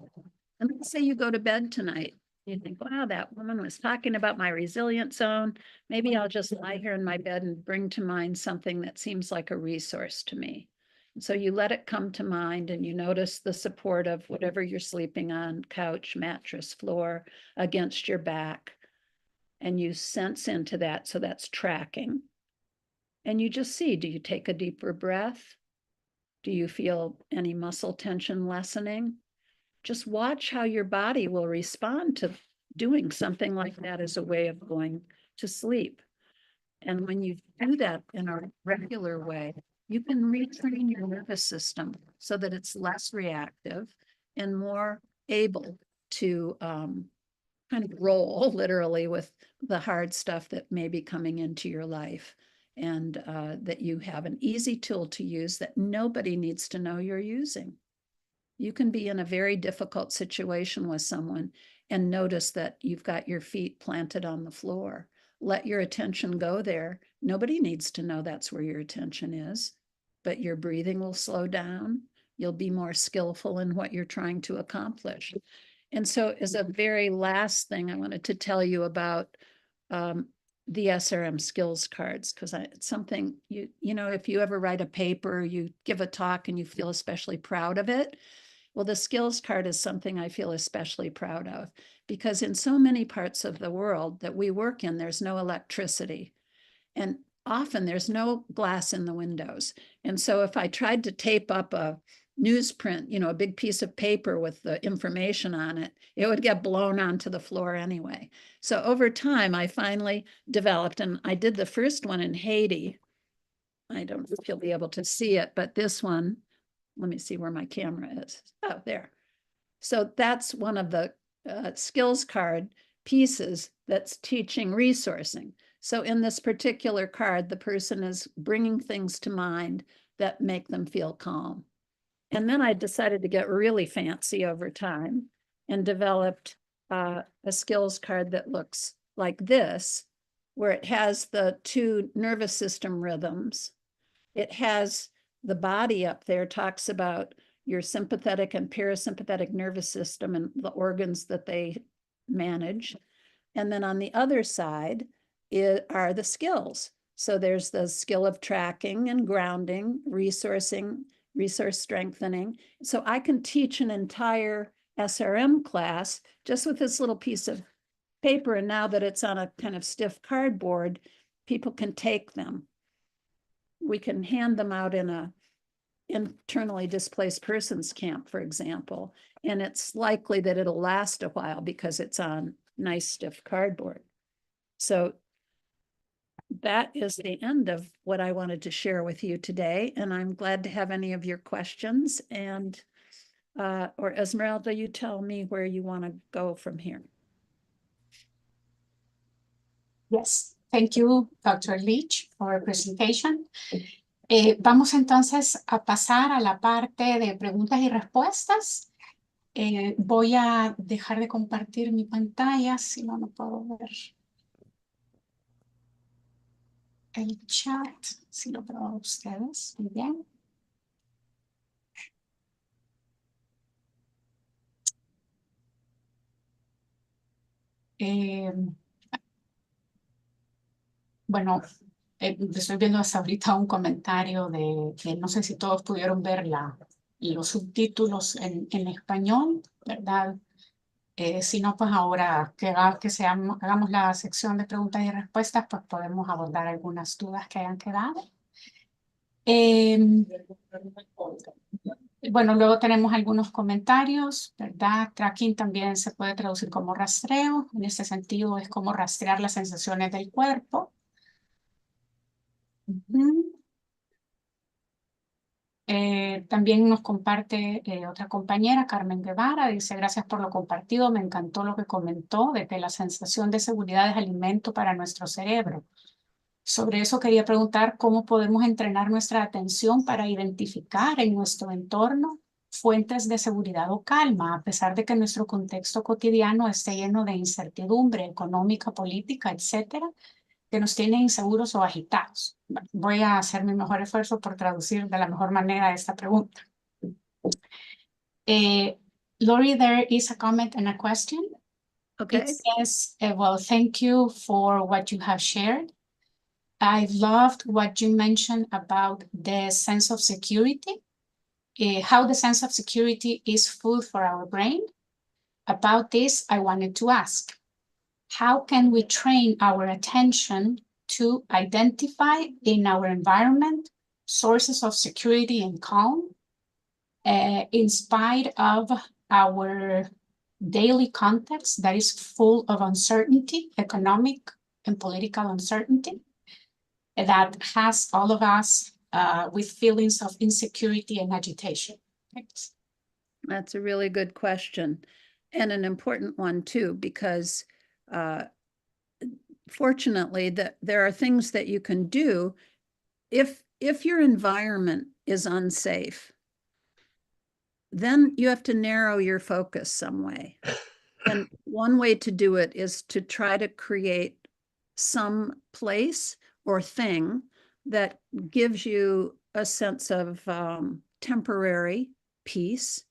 and let's say you go to bed tonight, you think, wow, that woman was talking about my resilience zone. Maybe I'll just lie here in my bed and bring to mind something that seems like a resource to me. So you let it come to mind, and you notice the support of whatever you're sleeping on, couch, mattress, floor, against your back. And you sense into that. So that's tracking. And you just see, do you take a deeper breath? Do you feel any muscle tension lessening? Just watch how your body will respond to doing something like that as a way of going to sleep. And when you do that in a regular way, you can retrain your nervous system so that it's less reactive and more able to kind of roll literally with the hard stuff that may be coming into your life. And that you have an easy tool to use that nobody needs to know you're using. You can be in a very difficult situation with someone and notice that you've got your feet planted on the floor. Let your attention go there. Nobody needs to know that's where your attention is, but your breathing will slow down. You'll be more skillful in what you're trying to accomplish. And so as a very last thing, I wanted to tell you about the SRM skills cards, because it's something you know, if you ever write a paper, you give a talk and you feel especially proud of it. Well, the skills card is something I feel especially proud of, because in so many parts of the world that we work in, there's no electricity. And often there's no glass in the windows. And so if I tried to tape up a newsprint, you know, a big piece of paper with the information on it, it would get blown onto the floor anyway. So over time, I finally developed, and I did the first one in Haiti. I don't know if you'll be able to see it, but this one, let me see where my camera is. Oh, there. So that's one of the skills card pieces that's teaching resourcing. So in this particular card, the person is bringing things to mind that make them feel calm. And then I decided to get really fancy over time and developed a skills card that looks like this, where it has the two nervous system rhythms. It has the body up there, talks about your sympathetic and parasympathetic nervous system and the organs that they manage. And then on the other side are the skills. So there's the skill of tracking and grounding, resourcing, resource strengthening. So I can teach an entire SRM class just with this little piece of paper. And now that it's on a kind of stiff cardboard, people can take them. We can hand them out in a internally displaced persons camp, for example, and it's likely that it'll last a while because it's on nice stiff cardboard. So that is the end of what I wanted to share with you today, and I'm glad to have any of your questions. And or Esmeralda, you tell me where you want to go from here. Yes, thank you, Dr. Leach, for your presentation. Vamos entonces a pasar a la parte de preguntas y respuestas. Voy a dejar de compartir mi pantalla, si no, no puedo ver el chat, si lo veo a ustedes. Muy bien. Bueno, Estoy viendo hasta ahorita un comentario no sé si todos pudieron ver los subtítulos en español, ¿verdad? Si no, pues ahora hagamos la sección de preguntas y respuestas, pues podemos abordar algunas dudas que hayan quedado. Bueno, luego tenemos algunos comentarios, ¿verdad? Tracking también se puede traducir como rastreo. En este sentido, es como rastrear las sensaciones del cuerpo. También nos comparte otra compañera, Carmen Guevara, dice: gracias por lo compartido, me encantó lo que comentó de que la sensación de seguridad es alimento para nuestro cerebro. Sobre eso quería preguntar cómo podemos entrenar nuestra atención para identificar en nuestro entorno fuentes de seguridad o calma, a pesar de que nuestro contexto cotidiano esté lleno de incertidumbre económica, política, etcétera, que nos tiene inseguros o agitados. Voy a hacer mi mejor esfuerzo por traducir de la mejor manera esta pregunta. Lori, there is a comment and a question. Okay. It says, well, thank you for what you have shared. I loved what you mentioned about the sense of security, how the sense of security is food for our brain. About this, I wanted to ask, how can we train our attention to identify in our environment sources of security and calm, in spite of our daily context that is full of uncertainty, economic and political uncertainty, that has all of us with feelings of insecurity and agitation? Thanks. That's a really good question, and an important one too, because fortunately there are things that you can do if your environment is unsafe. Then you have to narrow your focus some way. And one way to do it is to try to create some place or thing that gives you a sense of temporary peace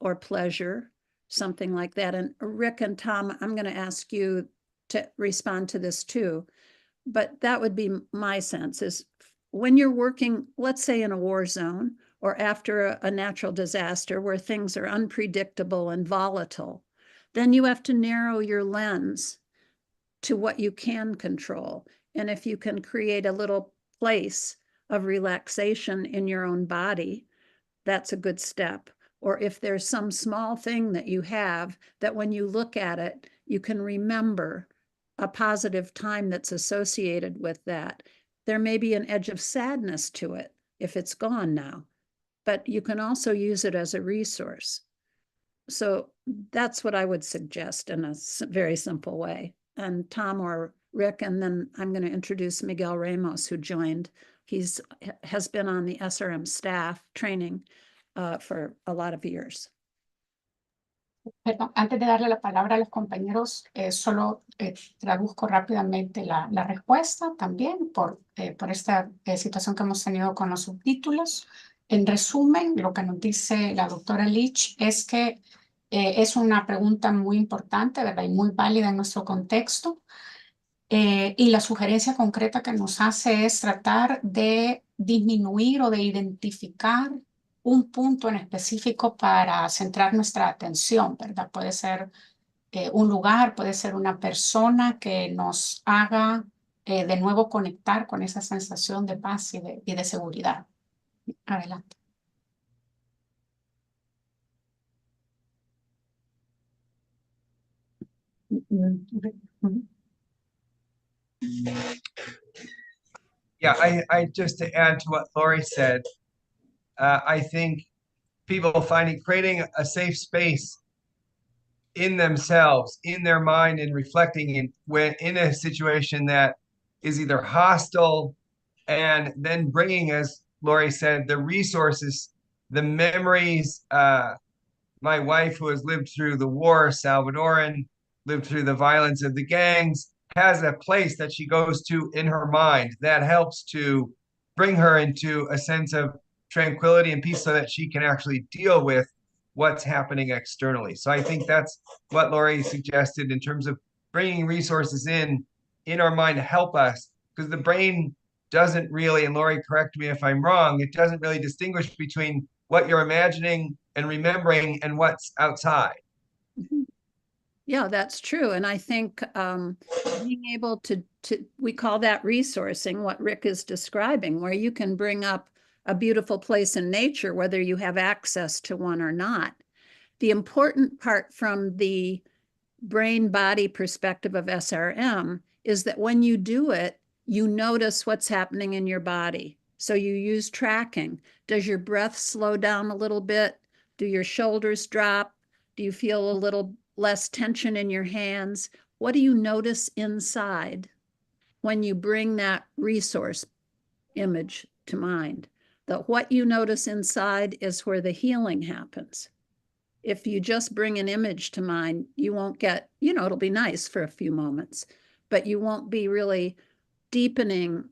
or pleasure, something like that. And Rick and Tom, I'm going to ask you to respond to this too. But that would be my sense, is when you're working, let's say in a war zone or after a natural disaster where things are unpredictable and volatile, then you have to narrow your lens to what you can control. And if you can create a little place of relaxation in your own body, that's a good step. Or if there's some small thing that you have that when you look at it, you can remember a positive time that's associated with that. There may be an edge of sadness to it if it's gone now, but you can also use it as a resource. So that's what I would suggest in a very simple way. And Tom or Rick, and then I'm going to introduce Miguel Ramos, who joined. Has been on the SRM staff training for a lot of years. Perdón, antes de darle la palabra a los compañeros, solo traduzco rápidamente la respuesta también por esta situación que hemos tenido con los subtítulos. En resumen, lo que nos dice la doctora Leach es que es una pregunta muy importante, ¿verdad? Y muy válida en nuestro contexto. Y la sugerencia concreta que nos hace es tratar de disminuir o de identificar un punto en específico para centrar nuestra atención, ¿verdad? Puede ser un lugar, puede ser una persona que nos haga de nuevo conectar con esa sensación de paz y de seguridad. Adelante. Yeah, I just to add to what Lori said, I think people creating a safe space in themselves, in their mind, and reflecting in a situation that is either hostile, and then bringing, as Lori said, the resources, the memories. My wife, who has lived through the war, Salvadoran, lived through the violence of the gangs, has a place that she goes to in her mind that helps to bring her into a sense of tranquility and peace so that she can actually deal with what's happening externally. So I think that's what Lori suggested in terms of bringing resources in our mind to help us, because the brain doesn't really, and Lori, correct me if I'm wrong, it doesn't really distinguish between what you're imagining and remembering and what's outside. Mhm. Yeah, that's true. And I think being able we call that resourcing, what Rick is describing, where you can bring up a beautiful place in nature, whether you have access to one or not. The important part from the brain-body perspective of SRM is that when you do it, you notice what's happening in your body. So you use tracking. Does your breath slow down a little bit? Do your shoulders drop? Do you feel a little less tension in your hands? What do you notice inside when you bring that resource image to mind? That what you notice inside is where the healing happens. If you just bring an image to mind, you won't get, it'll be nice for a few moments, but you won't be really deepening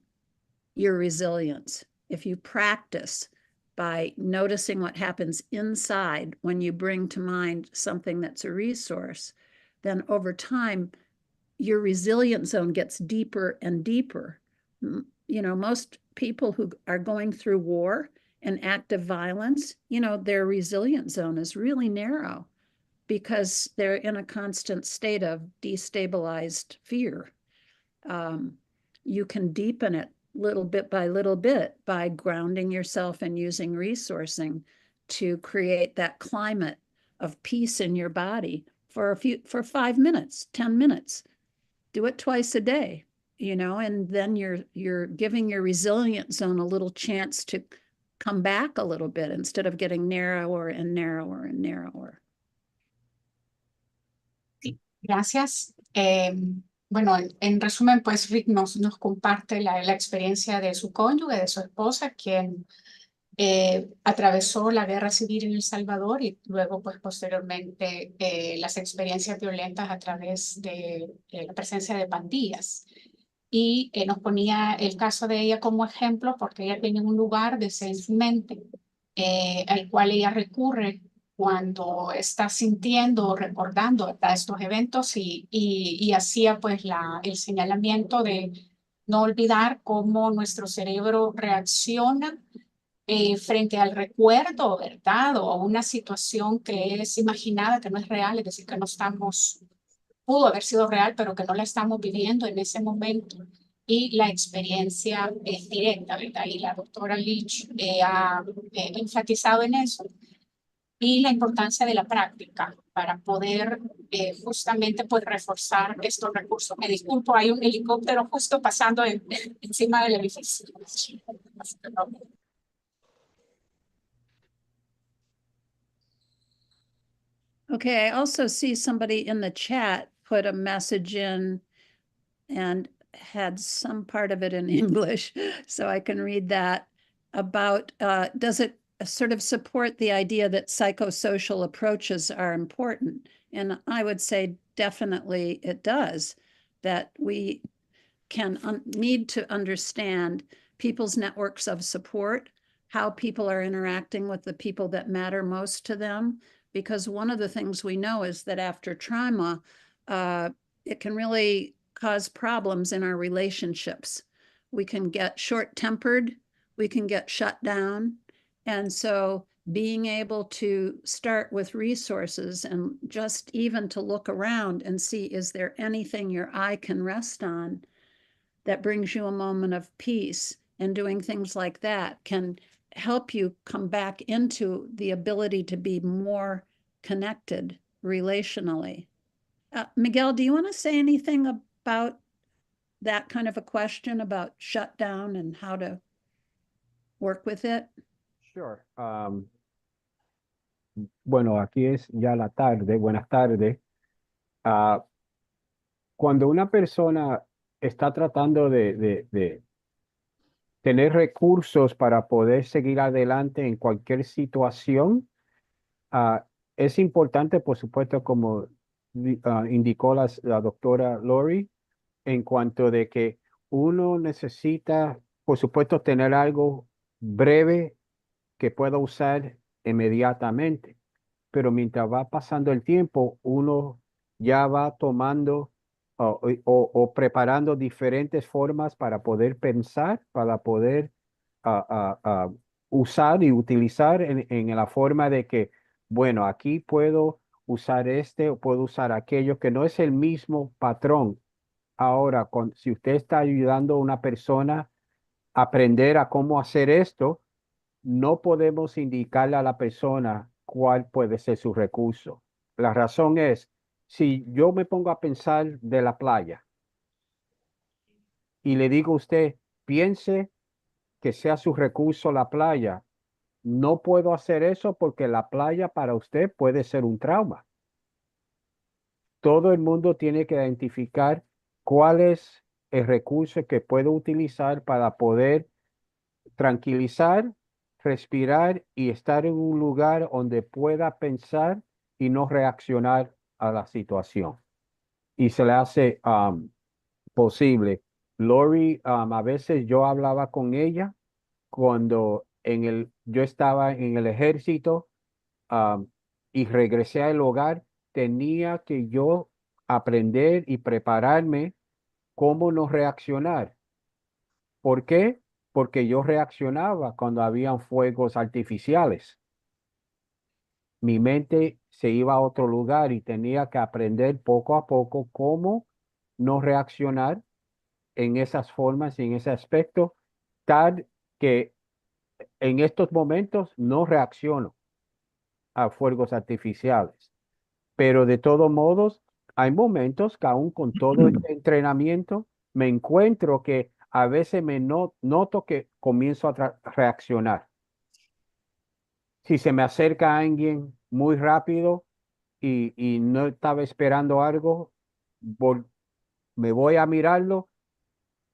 your resilience. If you practice by noticing what happens inside when you bring to mind something that's a resource, then over time, your resilience zone gets deeper and deeper. Most people who are going through war and active violence, their resilience zone is really narrow because they're in a constant state of destabilized fear. You can deepen it little bit by grounding yourself and using resourcing to create that climate of peace in your body for 5 minutes, 10 minutes. Do it twice a day, and then you're giving your resilience zone a little chance to come back a little bit instead of getting narrower and narrower and narrower. Sí, gracias. Bueno, en resumen, pues Rick nos comparte la experiencia de su cónyuge, de su esposa, quien atravesó la guerra civil en El Salvador y luego, pues posteriormente, las experiencias violentas a través de la presencia de pandillas. Y nos ponía el caso de ella como ejemplo porque ella tiene un lugar de su mente al cual ella recurre cuando está sintiendo o recordando, ¿verdad?, estos eventos y hacía pues el señalamiento de no olvidar cómo nuestro cerebro reacciona frente al recuerdo, ¿verdad? O a una situación que es imaginada, que no es real, es decir, que no estamos, pudo haber sido real, pero que no la estamos viviendo en ese momento. Y la experiencia es directa, ¿verdad? Y la doctora Leach ha enfatizado en eso. Y la importancia de la práctica para poder justamente pues reforzar estos recursos. Me disculpo, hay un helicóptero justo pasando encima del edificio. Okay, I also see somebody in the chat put a message in and had some part of it in English, so I can read that about, does it sort of support the idea that psychosocial approaches are important? And I would say definitely it does, that we can need to understand people's networks of support, how people are interacting with the people that matter most to them. Because one of the things we know is that after trauma, it can really cause problems in our relationships. We can get short-tempered, we can get shut down. And so being able to start with resources and just even to look around and see, is there anything your eye can rest on that brings you a moment of peace, and doing things like that can help you come back into the ability to be more connected relationally. Miguel, do you want to say anything about that kind of a question about shutdown and how to work with it? Sure. Bueno, aquí es ya la tarde. Buenas tardes. Cuando una persona está tratando de tener recursos para poder seguir adelante en cualquier situación, es importante, por supuesto, como indicó la doctora Lori, en cuanto de que uno necesita, por supuesto, tener algo breve que pueda usar inmediatamente. Pero mientras va pasando el tiempo, uno ya va tomando o preparando diferentes formas para poder pensar, para poder usar y utilizar en la forma de que, bueno, aquí puedo usar este o puedo usar aquello, que no es el mismo patrón. Ahora, si usted está ayudando a una persona a aprender a cómo hacer esto, no podemos indicarle a la persona cuál puede ser su recurso. La razón es, si yo me pongo a pensar de la playa y le digo a usted, piense que sea su recurso la playa, no puedo hacer eso porque la playa para usted puede ser un trauma. Todo el mundo tiene que identificar cuál es el recurso que puede utilizar para poder tranquilizar, respirar y estar en un lugar donde pueda pensar y no reaccionar a la situación. Y se le hace posible. Lori, a veces yo hablaba con ella cuando yo estaba en el ejército y regresé al hogar, tenía que yo aprender y prepararme cómo no reaccionar. ¿Por qué? Porque yo reaccionaba cuando habían fuegos artificiales. Mi mente se iba a otro lugar y tenía que aprender poco a poco cómo no reaccionar en esas formas y en ese aspecto, tal que en estos momentos no reacciono a fuegos artificiales. Pero de todos modos, hay momentos que aún con todo este entrenamiento, me encuentro que a veces noto que comienzo a reaccionar. Si se me acerca alguien muy rápido y no estaba esperando algo, me voy a mirarlo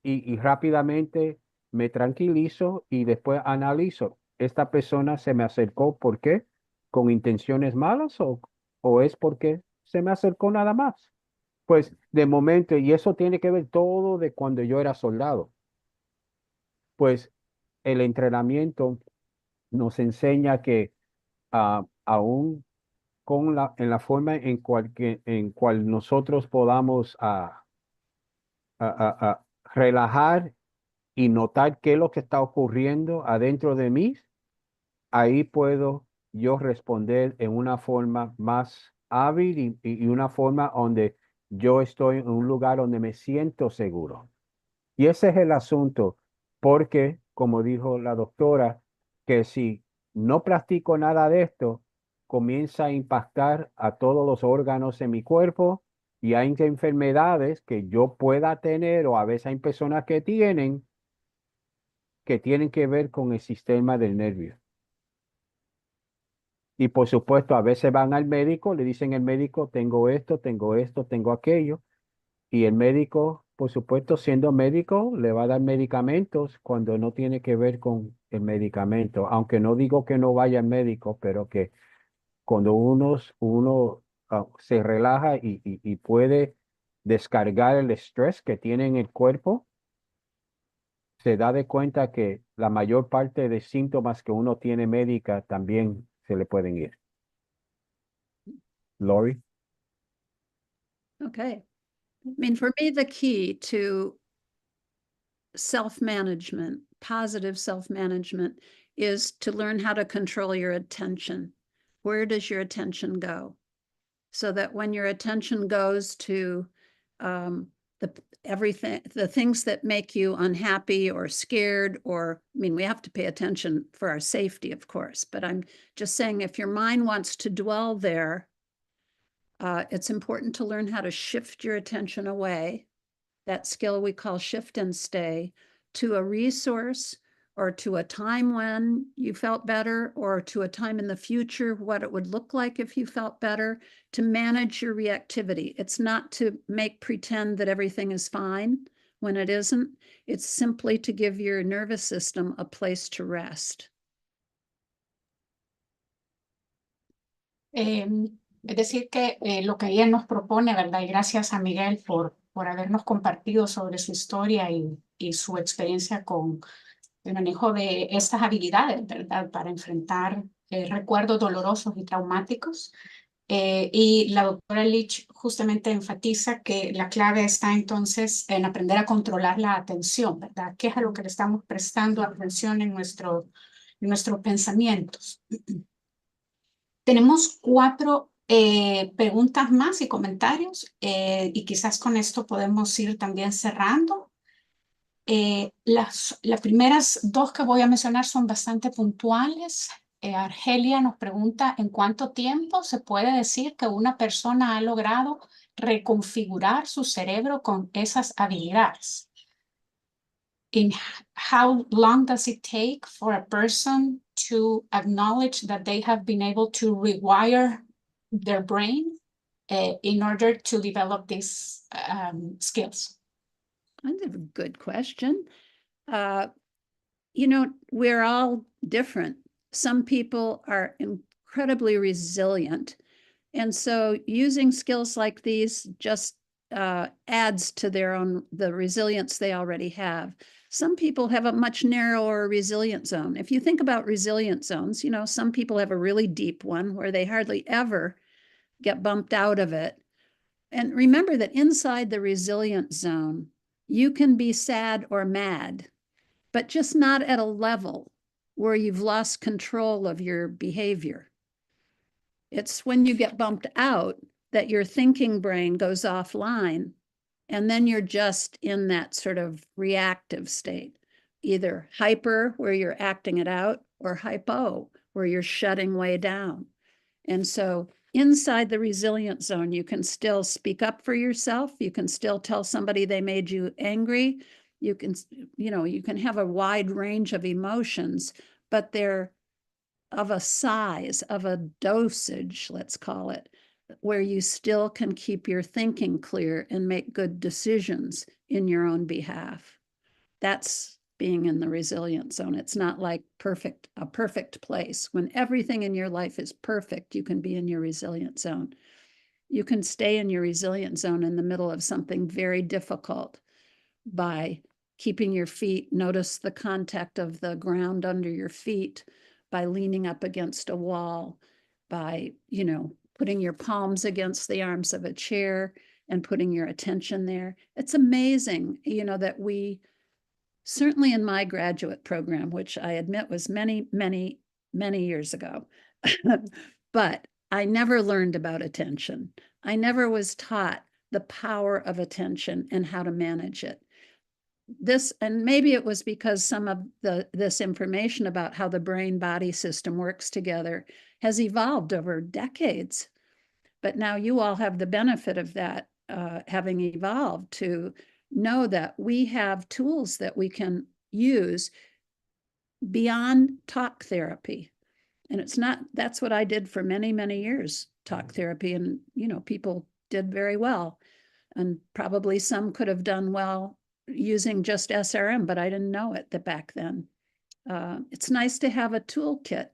y rápidamente me tranquilizo y después analizo. ¿Esta persona se me acercó por qué? ¿Con intenciones malas o es porque se me acercó nada más? Pues de momento, y eso tiene que ver todo de cuando yo era soldado, pues el entrenamiento nos enseña que aún en la forma en cual nosotros podamos relajar y notar qué es lo que está ocurriendo adentro de mí, ahí puedo yo responder en una forma más hábil y una forma donde yo estoy en un lugar donde me siento seguro. Y ese es el asunto, porque, como dijo la doctora, que si no practico nada de esto, comienza a impactar a todos los órganos en mi cuerpo y hay enfermedades que yo pueda tener o a veces hay personas que tienen que ver con el sistema del nervio. Y por supuesto, a veces van al médico, le dicen al médico, tengo esto, tengo aquello. Y el médico, por supuesto, siendo médico, le va a dar medicamentos cuando no tiene que ver con el medicamento. Aunque no digo que no vaya al médico, pero que cuando uno se relaja y puede descargar el estrés que tiene en el cuerpo, se da de cuenta que la mayor parte de síntomas que uno tiene médica también se le pueden ir. Lori. Okay. I mean, for me, the key to self-management, positive self-management, is to learn how to control your attention. Where does your attention go? So that when your attention goes to the things that make you unhappy or scared, or, I mean, we have to pay attention for our safety, of course, but I'm just saying if your mind wants to dwell there, it's important to learn how to shift your attention away, that skill we call shift and stay, to a resource or to a time when you felt better, or to a time in the future, what it would look like if you felt better, to manage your reactivity. It's not to make pretend that everything is fine when it isn't. It's simply to give your nervous system a place to rest. Es decir, que lo que ella nos propone, ¿verdad? Y gracias a Miguel por habernos compartido sobre su historia y su experiencia con el manejo de estas habilidades, ¿verdad? Para enfrentar recuerdos dolorosos y traumáticos. Y la doctora Leach justamente enfatiza que la clave está entonces en aprender a controlar la atención, ¿verdad? ¿Qué es a lo que le estamos prestando atención en nuestros pensamientos? Tenemos 4 preguntas más y comentarios y quizás con esto podemos ir también cerrando. Las primeras 2 que voy a mencionar son bastante puntuales. Argelia nos pregunta en cuánto tiempo se puede decir que una persona ha logrado reconfigurar su cerebro con esas habilidades. In how long does it take for a person to acknowledge that they have been able to rewire their brain in order to develop these skills? That's a good question. You know, we're all different. Some people are incredibly resilient. And so using skills like these just adds to the resilience they already have. Some people have a much narrower resilient zone. If you think about resilient zones, you know, some people have a really deep one where they hardly ever get bumped out of it. And remember that inside the resilient zone, you can be sad or mad, but just not at a level where you've lost control of your behavior. It's when you get bumped out that your thinking brain goes offline, and then you're just in that sort of reactive state, either hyper, where you're acting it out, or hypo, where you're shutting way down. And so inside the resilient zone, you can still speak up for yourself. You can still tell somebody they made you angry. You can, you know, you can have a wide range of emotions, but they're of a size, of a dosage, let's call it, where you still can keep your thinking clear and make good decisions in your own behalf. That's being in the resilient zone. It's not like a perfect place. When everything in your life is perfect, you can be in your resilient zone. You can stay in your resilient zone in the middle of something very difficult by keeping your feet, notice the contact of the ground under your feet, by leaning up against a wall, by, you know, putting your palms against the arms of a chair and putting your attention there. It's amazing, you know, that we, certainly in my graduate program, which I admit was many, many, many years ago, but I never learned about attention. I never was taught the power of attention and how to manage it. This, and maybe it was because some of this information about how the brain-body system works together has evolved over decades. But now you all have the benefit of that having evolved to know that we have tools that we can use beyond talk therapy. And it's not, that's what I did for many, many years, talk therapy. And, you know, people did very well. And probably some could have done well using just SRM, but I didn't know it back then. It's nice to have a toolkit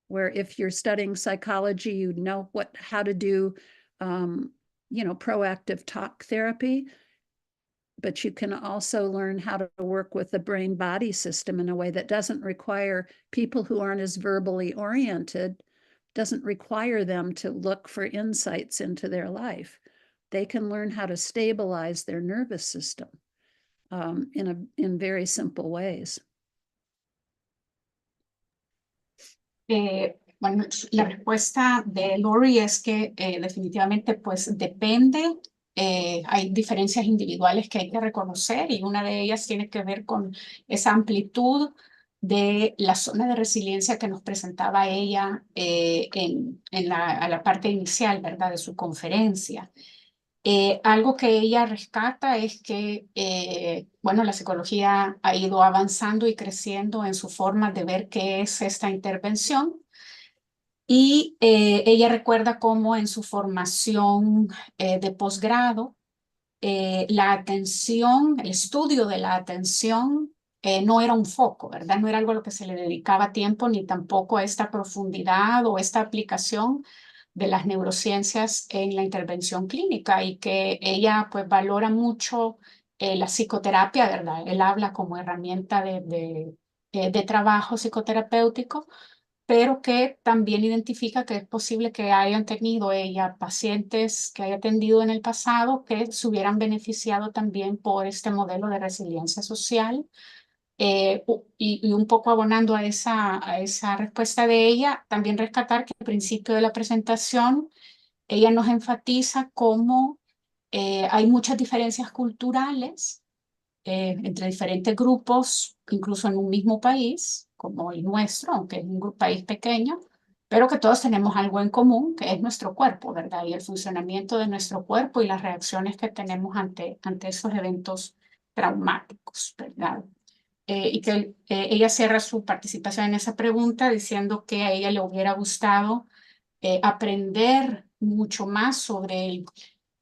where if you're studying psychology, you know how to do, you know, proactive talk therapy, but you can also learn how to work with the brain-body system in a way that doesn't require people who aren't as verbally oriented, doesn't require them to look for insights into their life. They can learn how to stabilize their nervous system in very simple ways. Bueno, la respuesta de Lori es que definitivamente pues depende, hay diferencias individuales que hay que reconocer y una de ellas tiene que ver con esa amplitud de la zona de resiliencia que nos presentaba ella a la parte inicial, ¿verdad?, de su conferencia. Algo que ella rescata es que, bueno, la psicología ha ido avanzando y creciendo en su forma de ver qué es esta intervención. Y ella recuerda cómo en su formación de posgrado, la atención, el estudio de la atención no era un foco, ¿verdad? No era algo a lo que se le dedicaba tiempo, ni tampoco a esta profundidad o esta aplicación de las neurociencias en la intervención clínica, y que ella pues valora mucho la psicoterapia, ¿verdad? Él habla como herramienta de trabajo psicoterapéutico, pero que también identifica que es posible que hayan tenido ella pacientes que haya atendido en el pasado que se hubieran beneficiado también por este modelo de resiliencia social. Y un poco abonando a esa respuesta de ella, también rescatar que al principio de la presentación ella nos enfatiza cómo hay muchas diferencias culturales entre diferentes grupos, incluso en un mismo país, como el nuestro, aunque es un país pequeño, pero que todos tenemos algo en común, que es nuestro cuerpo, ¿verdad? Y el funcionamiento de nuestro cuerpo y las reacciones que tenemos ante esos eventos traumáticos, ¿verdad? Y que ella cierra su participación en esa pregunta diciendo que a ella le hubiera gustado aprender mucho más sobre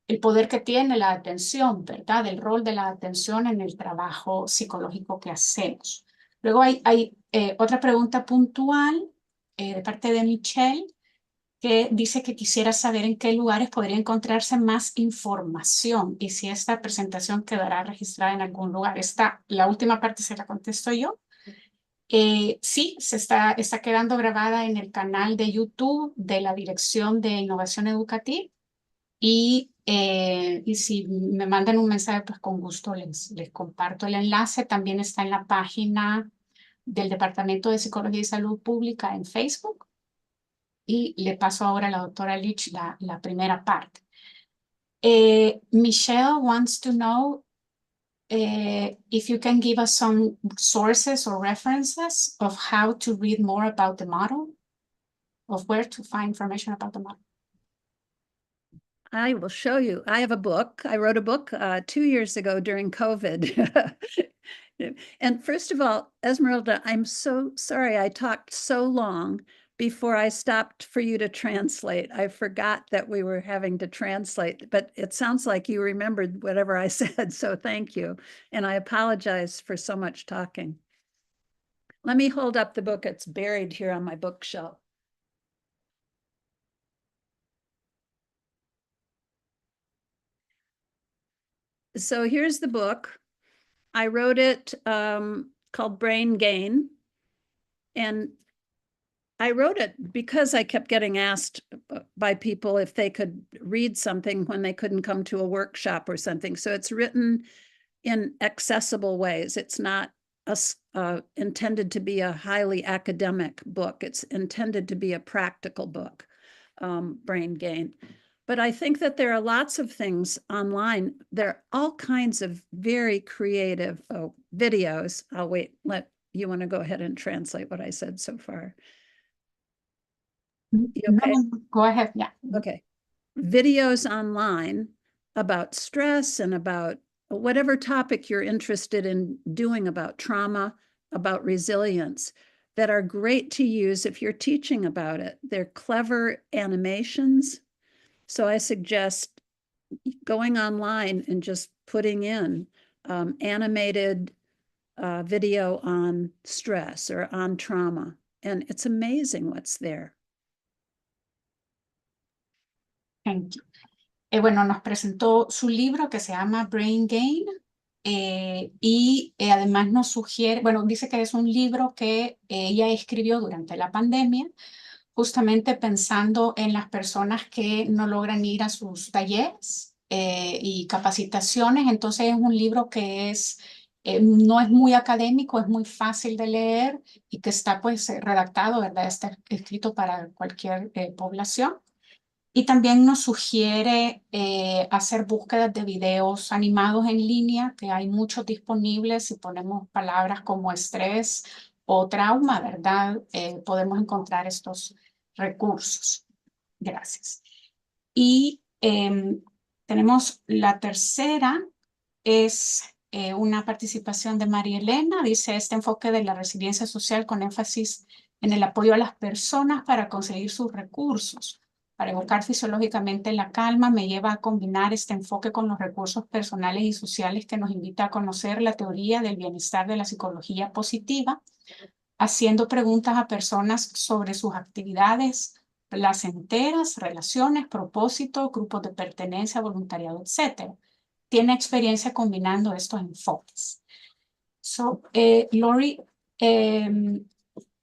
el poder que tiene la atención, ¿verdad? El rol de la atención en el trabajo psicológico que hacemos. Luego hay otra pregunta puntual de parte de Michelle, que dice que quisiera saber en qué lugares podría encontrarse más información y si esta presentación quedará registrada en algún lugar. La última parte se la contesto yo. Sí, está quedando grabada en el canal de YouTube de la Dirección de Innovación Educativa y si me mandan un mensaje, pues con gusto les comparto el enlace. También está en la página del Departamento de Psicología y Salud Pública en Facebook. Y le paso ahora a la doctora Lich la primera parte. Michelle wants to know if you can give us some sources or references of how to read more about the model, of where to find information about the model. I will show you. I have a book. I wrote a book 2 years ago during COVID. And first of all, Esmeralda, I'm so sorry I talked so long before I stopped for you to translate. I forgot that we were having to translate, but it sounds like you remembered whatever I said, so thank you. And I apologize for so much talking. Let me hold up the book. It's buried here on my bookshelf. So here's the book. I wrote it called Brain Gain. And I wrote it because I kept getting asked by people if they could read something when they couldn't come to a workshop or something. So it's written in accessible ways. It's not intended to be a highly academic book. It's intended to be a practical book, Brain Gain. But I think that there are lots of things online. There are all kinds of very creative videos. I'll wait, you want to go ahead and translate what I said so far? You okay? No, go ahead, yeah. Okay. Videos online about stress and about whatever topic you're interested in doing about trauma, about resilience, that are great to use if you're teaching about it. They're clever animations. So I suggest going online and just putting in animated video on stress or on trauma. And it's amazing what's there. Thank you. Bueno, nos presentó su libro que se llama Brain Gain y además nos sugiere, bueno, dice que es un libro que ella escribió durante la pandemia, justamente pensando en las personas que no logran ir a sus talleres y capacitaciones. Entonces es un libro que no es muy académico, es muy fácil de leer y que está pues redactado, ¿verdad? Está escrito para cualquier población. Y también nos sugiere hacer búsquedas de videos animados en línea, que hay muchos disponibles. Si ponemos palabras como estrés o trauma, ¿verdad? Podemos encontrar estos recursos. Gracias. Y tenemos la tercera, es una participación de María Elena. Dice, este enfoque de la resiliencia social con énfasis en el apoyo a las personas para conseguir sus recursos. Para evocar fisiológicamente la calma, me lleva a combinar este enfoque con los recursos personales y sociales que nos invita a conocer la teoría del bienestar de la psicología positiva, haciendo preguntas a personas sobre sus actividades placenteras, relaciones, propósito, grupos de pertenencia, voluntariado, etc. Tiene experiencia combinando estos enfoques. So, Lori,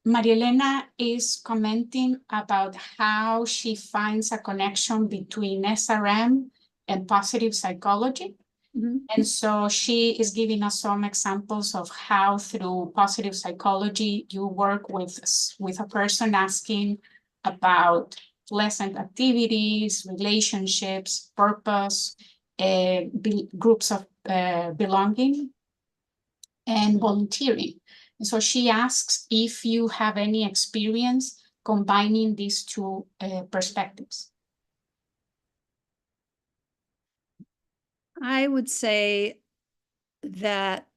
Maria Elena is commenting about how she finds a connection between SRM and positive psychology. And so she is giving us some examples of how through positive psychology, you work with a person asking about pleasant activities, relationships, purpose, groups of belonging, and volunteering. And so she asks if you have any experience combining these two perspectives. I would say that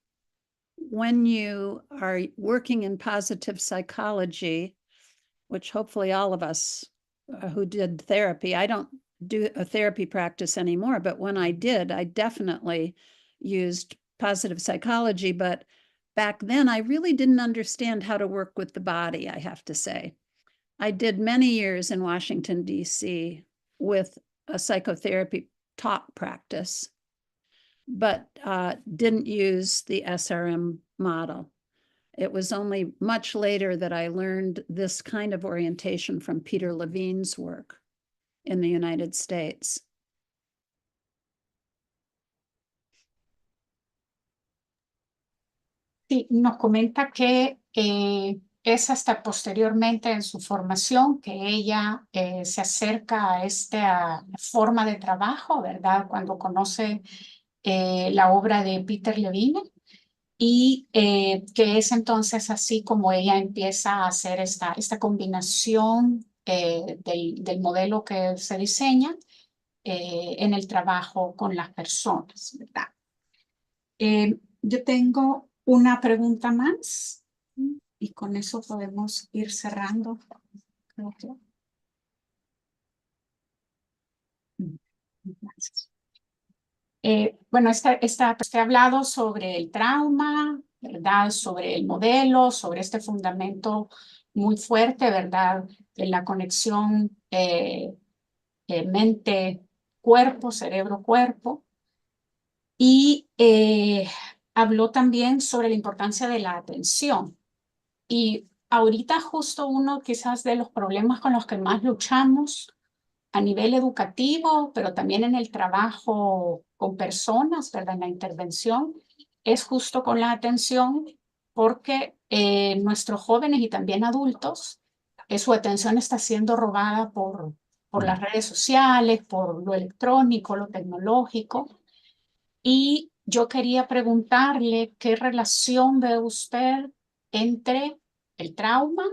when you are working in positive psychology, which hopefully all of us who did therapy, I don't do a therapy practice anymore, but when I did, I definitely used positive psychology. But back then, I really didn't understand how to work with the body, I have to say. I did many years in Washington, D.C. with a psychotherapy talk practice, but didn't use the SRM model. It was only much later that I learned this kind of orientation from Peter Levine's work in the United States. Sí, nos comenta que es hasta posteriormente en su formación que ella se acerca a esta forma de trabajo, ¿verdad? Cuando conoce la obra de Peter Levine, y que es entonces así como ella empieza a hacer esta combinación del modelo que se diseña en el trabajo con las personas, ¿verdad? Yo tengo una pregunta más y con eso podemos ir cerrando. Creo que. Gracias. Bueno, he hablado sobre el trauma, ¿verdad? Sobre el modelo, sobre este fundamento muy fuerte, ¿verdad? De la conexión mente-cuerpo, cerebro-cuerpo. Y habló también sobre la importancia de la atención. Y ahorita justo uno quizás de los problemas con los que más luchamos a nivel educativo, pero también en el trabajo con personas, ¿verdad? En la intervención, es justo con la atención, porque nuestros jóvenes y también adultos, su atención está siendo robada por las redes sociales, por lo electrónico, lo tecnológico. Y yo quería preguntarle qué relación ve usted entre el trauma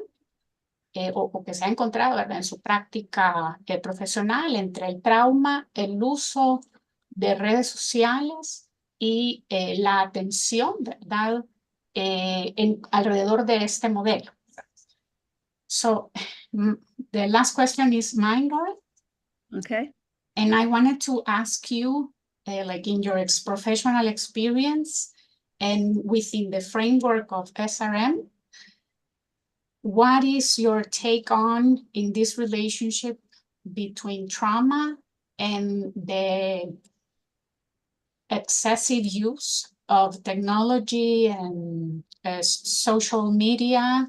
o que se ha encontrado, ¿verdad? En su práctica profesional, entre el trauma, el uso de redes sociales y la atención, ¿verdad? Alrededor de este modelo. So, the last question is mine, Laura. Okay. And I wanted to ask you, like in your professional experience and within the framework of SRM, what is your take on in this relationship between trauma and the excessive use of technology and social media,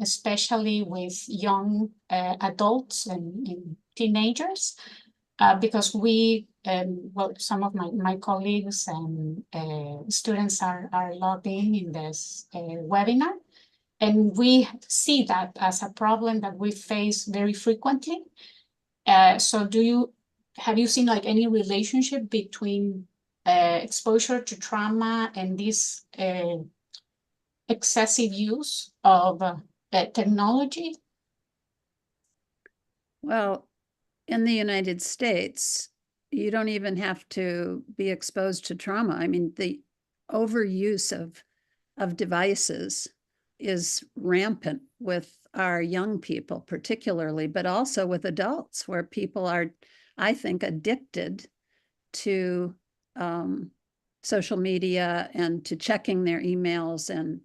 especially with young adults and teenagers? Because well, some of my colleagues and students are logged in this webinar. And we see that as a problem that we face very frequently. So have you seen like any relationship between exposure to trauma and this excessive use of technology? Well, in the United States, you don't even have to be exposed to trauma. I mean, the overuse of devices is rampant with our young people, particularly, but also with adults, where people are, I think, addicted to social media and to checking their emails and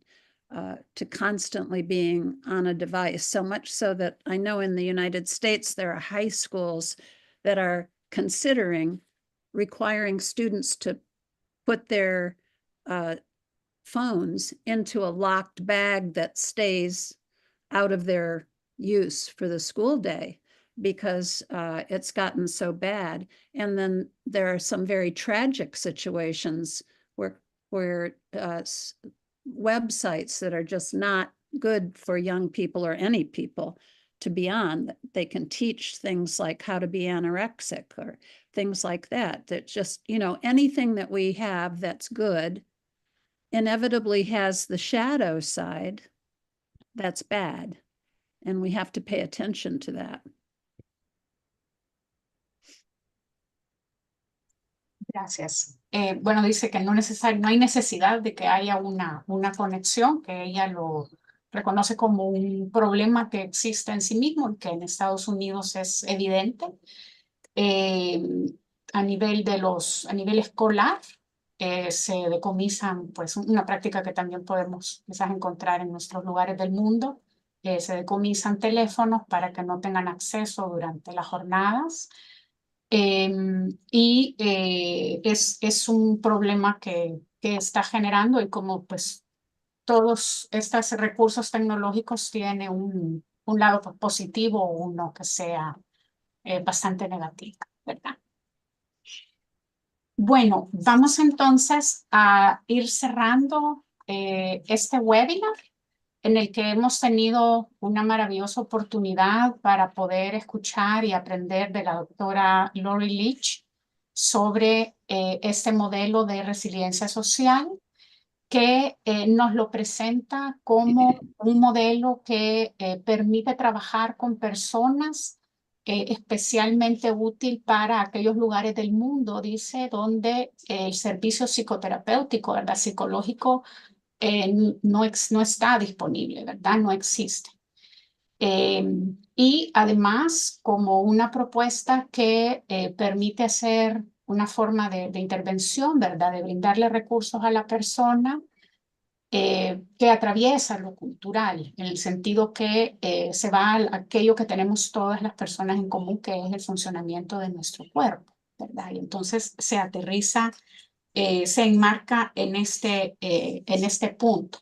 to constantly being on a device. So much so that I know in the United States, there are high schools that are considering requiring students to put their phones into a locked bag that stays out of their use for the school day because it's gotten so bad. And then there are some very tragic situations where websites that are just not good for young people or any people to be on. They can teach things like how to be anorexic or things like that, that just, you know, anything that we have that's good inevitably has the shadow side that's bad. And we have to pay attention to that. Gracias. Bueno, dice que no hay necesidad de que haya una conexión, que ella lo reconoce como un problema que existe en sí mismo y que en Estados Unidos es evidente. A nivel escolar, se decomisan, pues una práctica que también podemos quizás encontrar en nuestros lugares del mundo, se decomisan teléfonos para que no tengan acceso durante las jornadas. Es un problema que está generando, y como pues todos estos recursos tecnológicos tienen un lado positivo o uno que sea bastante negativo, ¿verdad? Bueno, vamos entonces a ir cerrando este webinar, en el que hemos tenido una maravillosa oportunidad para poder escuchar y aprender de la doctora Lori Leach sobre este modelo de resiliencia social, que nos lo presenta como un modelo que permite trabajar con personas, especialmente útil para aquellos lugares del mundo, dice, donde el servicio psicoterapéutico, ¿verdad?, psicológico, no está disponible, ¿verdad? No existe. Y además, como una propuesta que permite hacer una forma de intervención, ¿verdad?, de brindarle recursos a la persona, que atraviesa lo cultural, en el sentido que se va a aquello que tenemos todas las personas en común, que es el funcionamiento de nuestro cuerpo, ¿verdad? Y entonces se aterriza, se enmarca en este punto.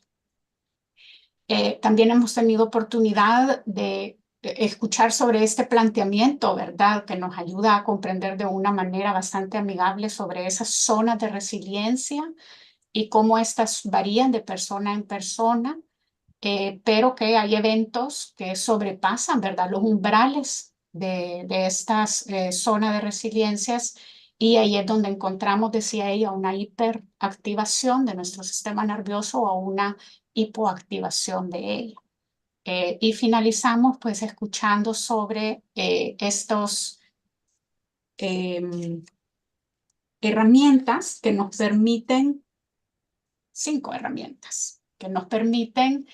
También hemos tenido oportunidad de escuchar sobre este planteamiento, ¿verdad?, que nos ayuda a comprender de una manera bastante amigable sobre esas zonas de resiliencia y cómo estas varían de persona en persona, pero que hay eventos que sobrepasan, ¿verdad?, los umbrales de estas zonas de resiliencias, y ahí es donde encontramos, decía ella, una hiperactivación de nuestro sistema nervioso o una hipoactivación de ella. Y finalizamos pues escuchando sobre estos herramientas que nos permiten, 5 herramientas que nos permiten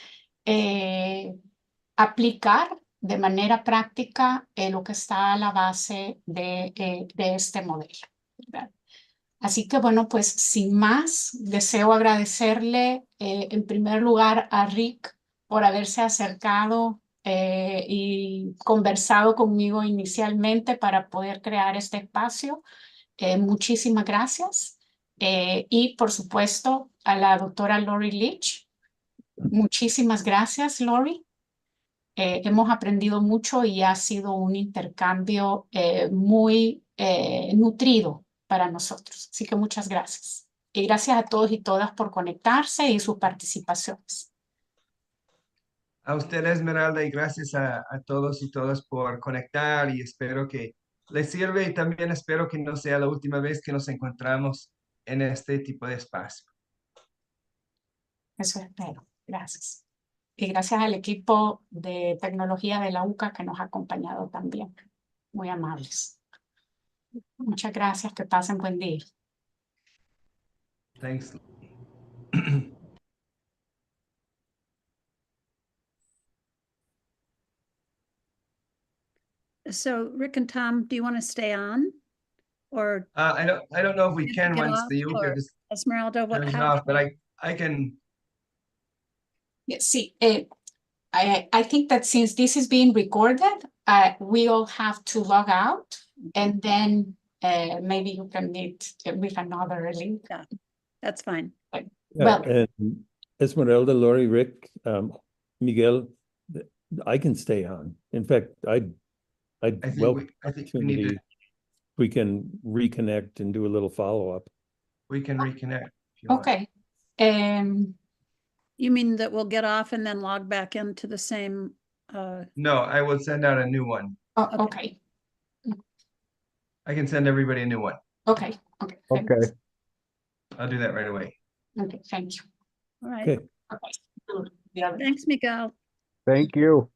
aplicar de manera práctica lo que está a la base de este modelo, ¿verdad? Así que bueno, pues sin más, deseo agradecerle en primer lugar a Rick por haberse acercado y conversado conmigo inicialmente para poder crear este espacio. Muchísimas gracias. Y por supuesto a la doctora Lori Leach. Muchísimas gracias, Lori. Hemos aprendido mucho y ha sido un intercambio muy nutrido para nosotros. Así que muchas gracias. Y gracias a todos y todas por conectarse y sus participaciones. A usted, Esmeralda, y gracias a todos y todas por conectar, y espero que les sirva, y también espero que no sea la última vez que nos encontramos en este tipo de espacio. Eso espero. Gracias. Y gracias al equipo de tecnología de la UCA que nos ha acompañado también. Muy amables. Muchas gracias. Que pasen buen día. Thanks. So Rick and Tom, do you want to stay on? Or I don't know if we can get once off, the or UCA just Esmeralda, what turns how off, but I can. Yes, see, I think that since this is being recorded, we all have to log out, and then maybe you can meet with another link. Yeah, that's fine. Yeah, Well, and Esmeralda, Lori, Rick, Miguel, I can stay on. In fact, I'd I think welcome I think we need to, opportunity. We can reconnect and do a little follow-up. we can reconnect. If you want. Okay. You mean that we'll get off and then log back into the same, No, I will send out a new one. Okay. I can send everybody a new one. Okay. Okay. Thanks. I'll do that right away. Okay, thank you. all right. Okay. Okay. Good. The other- Thanks, Miguel. Thank you.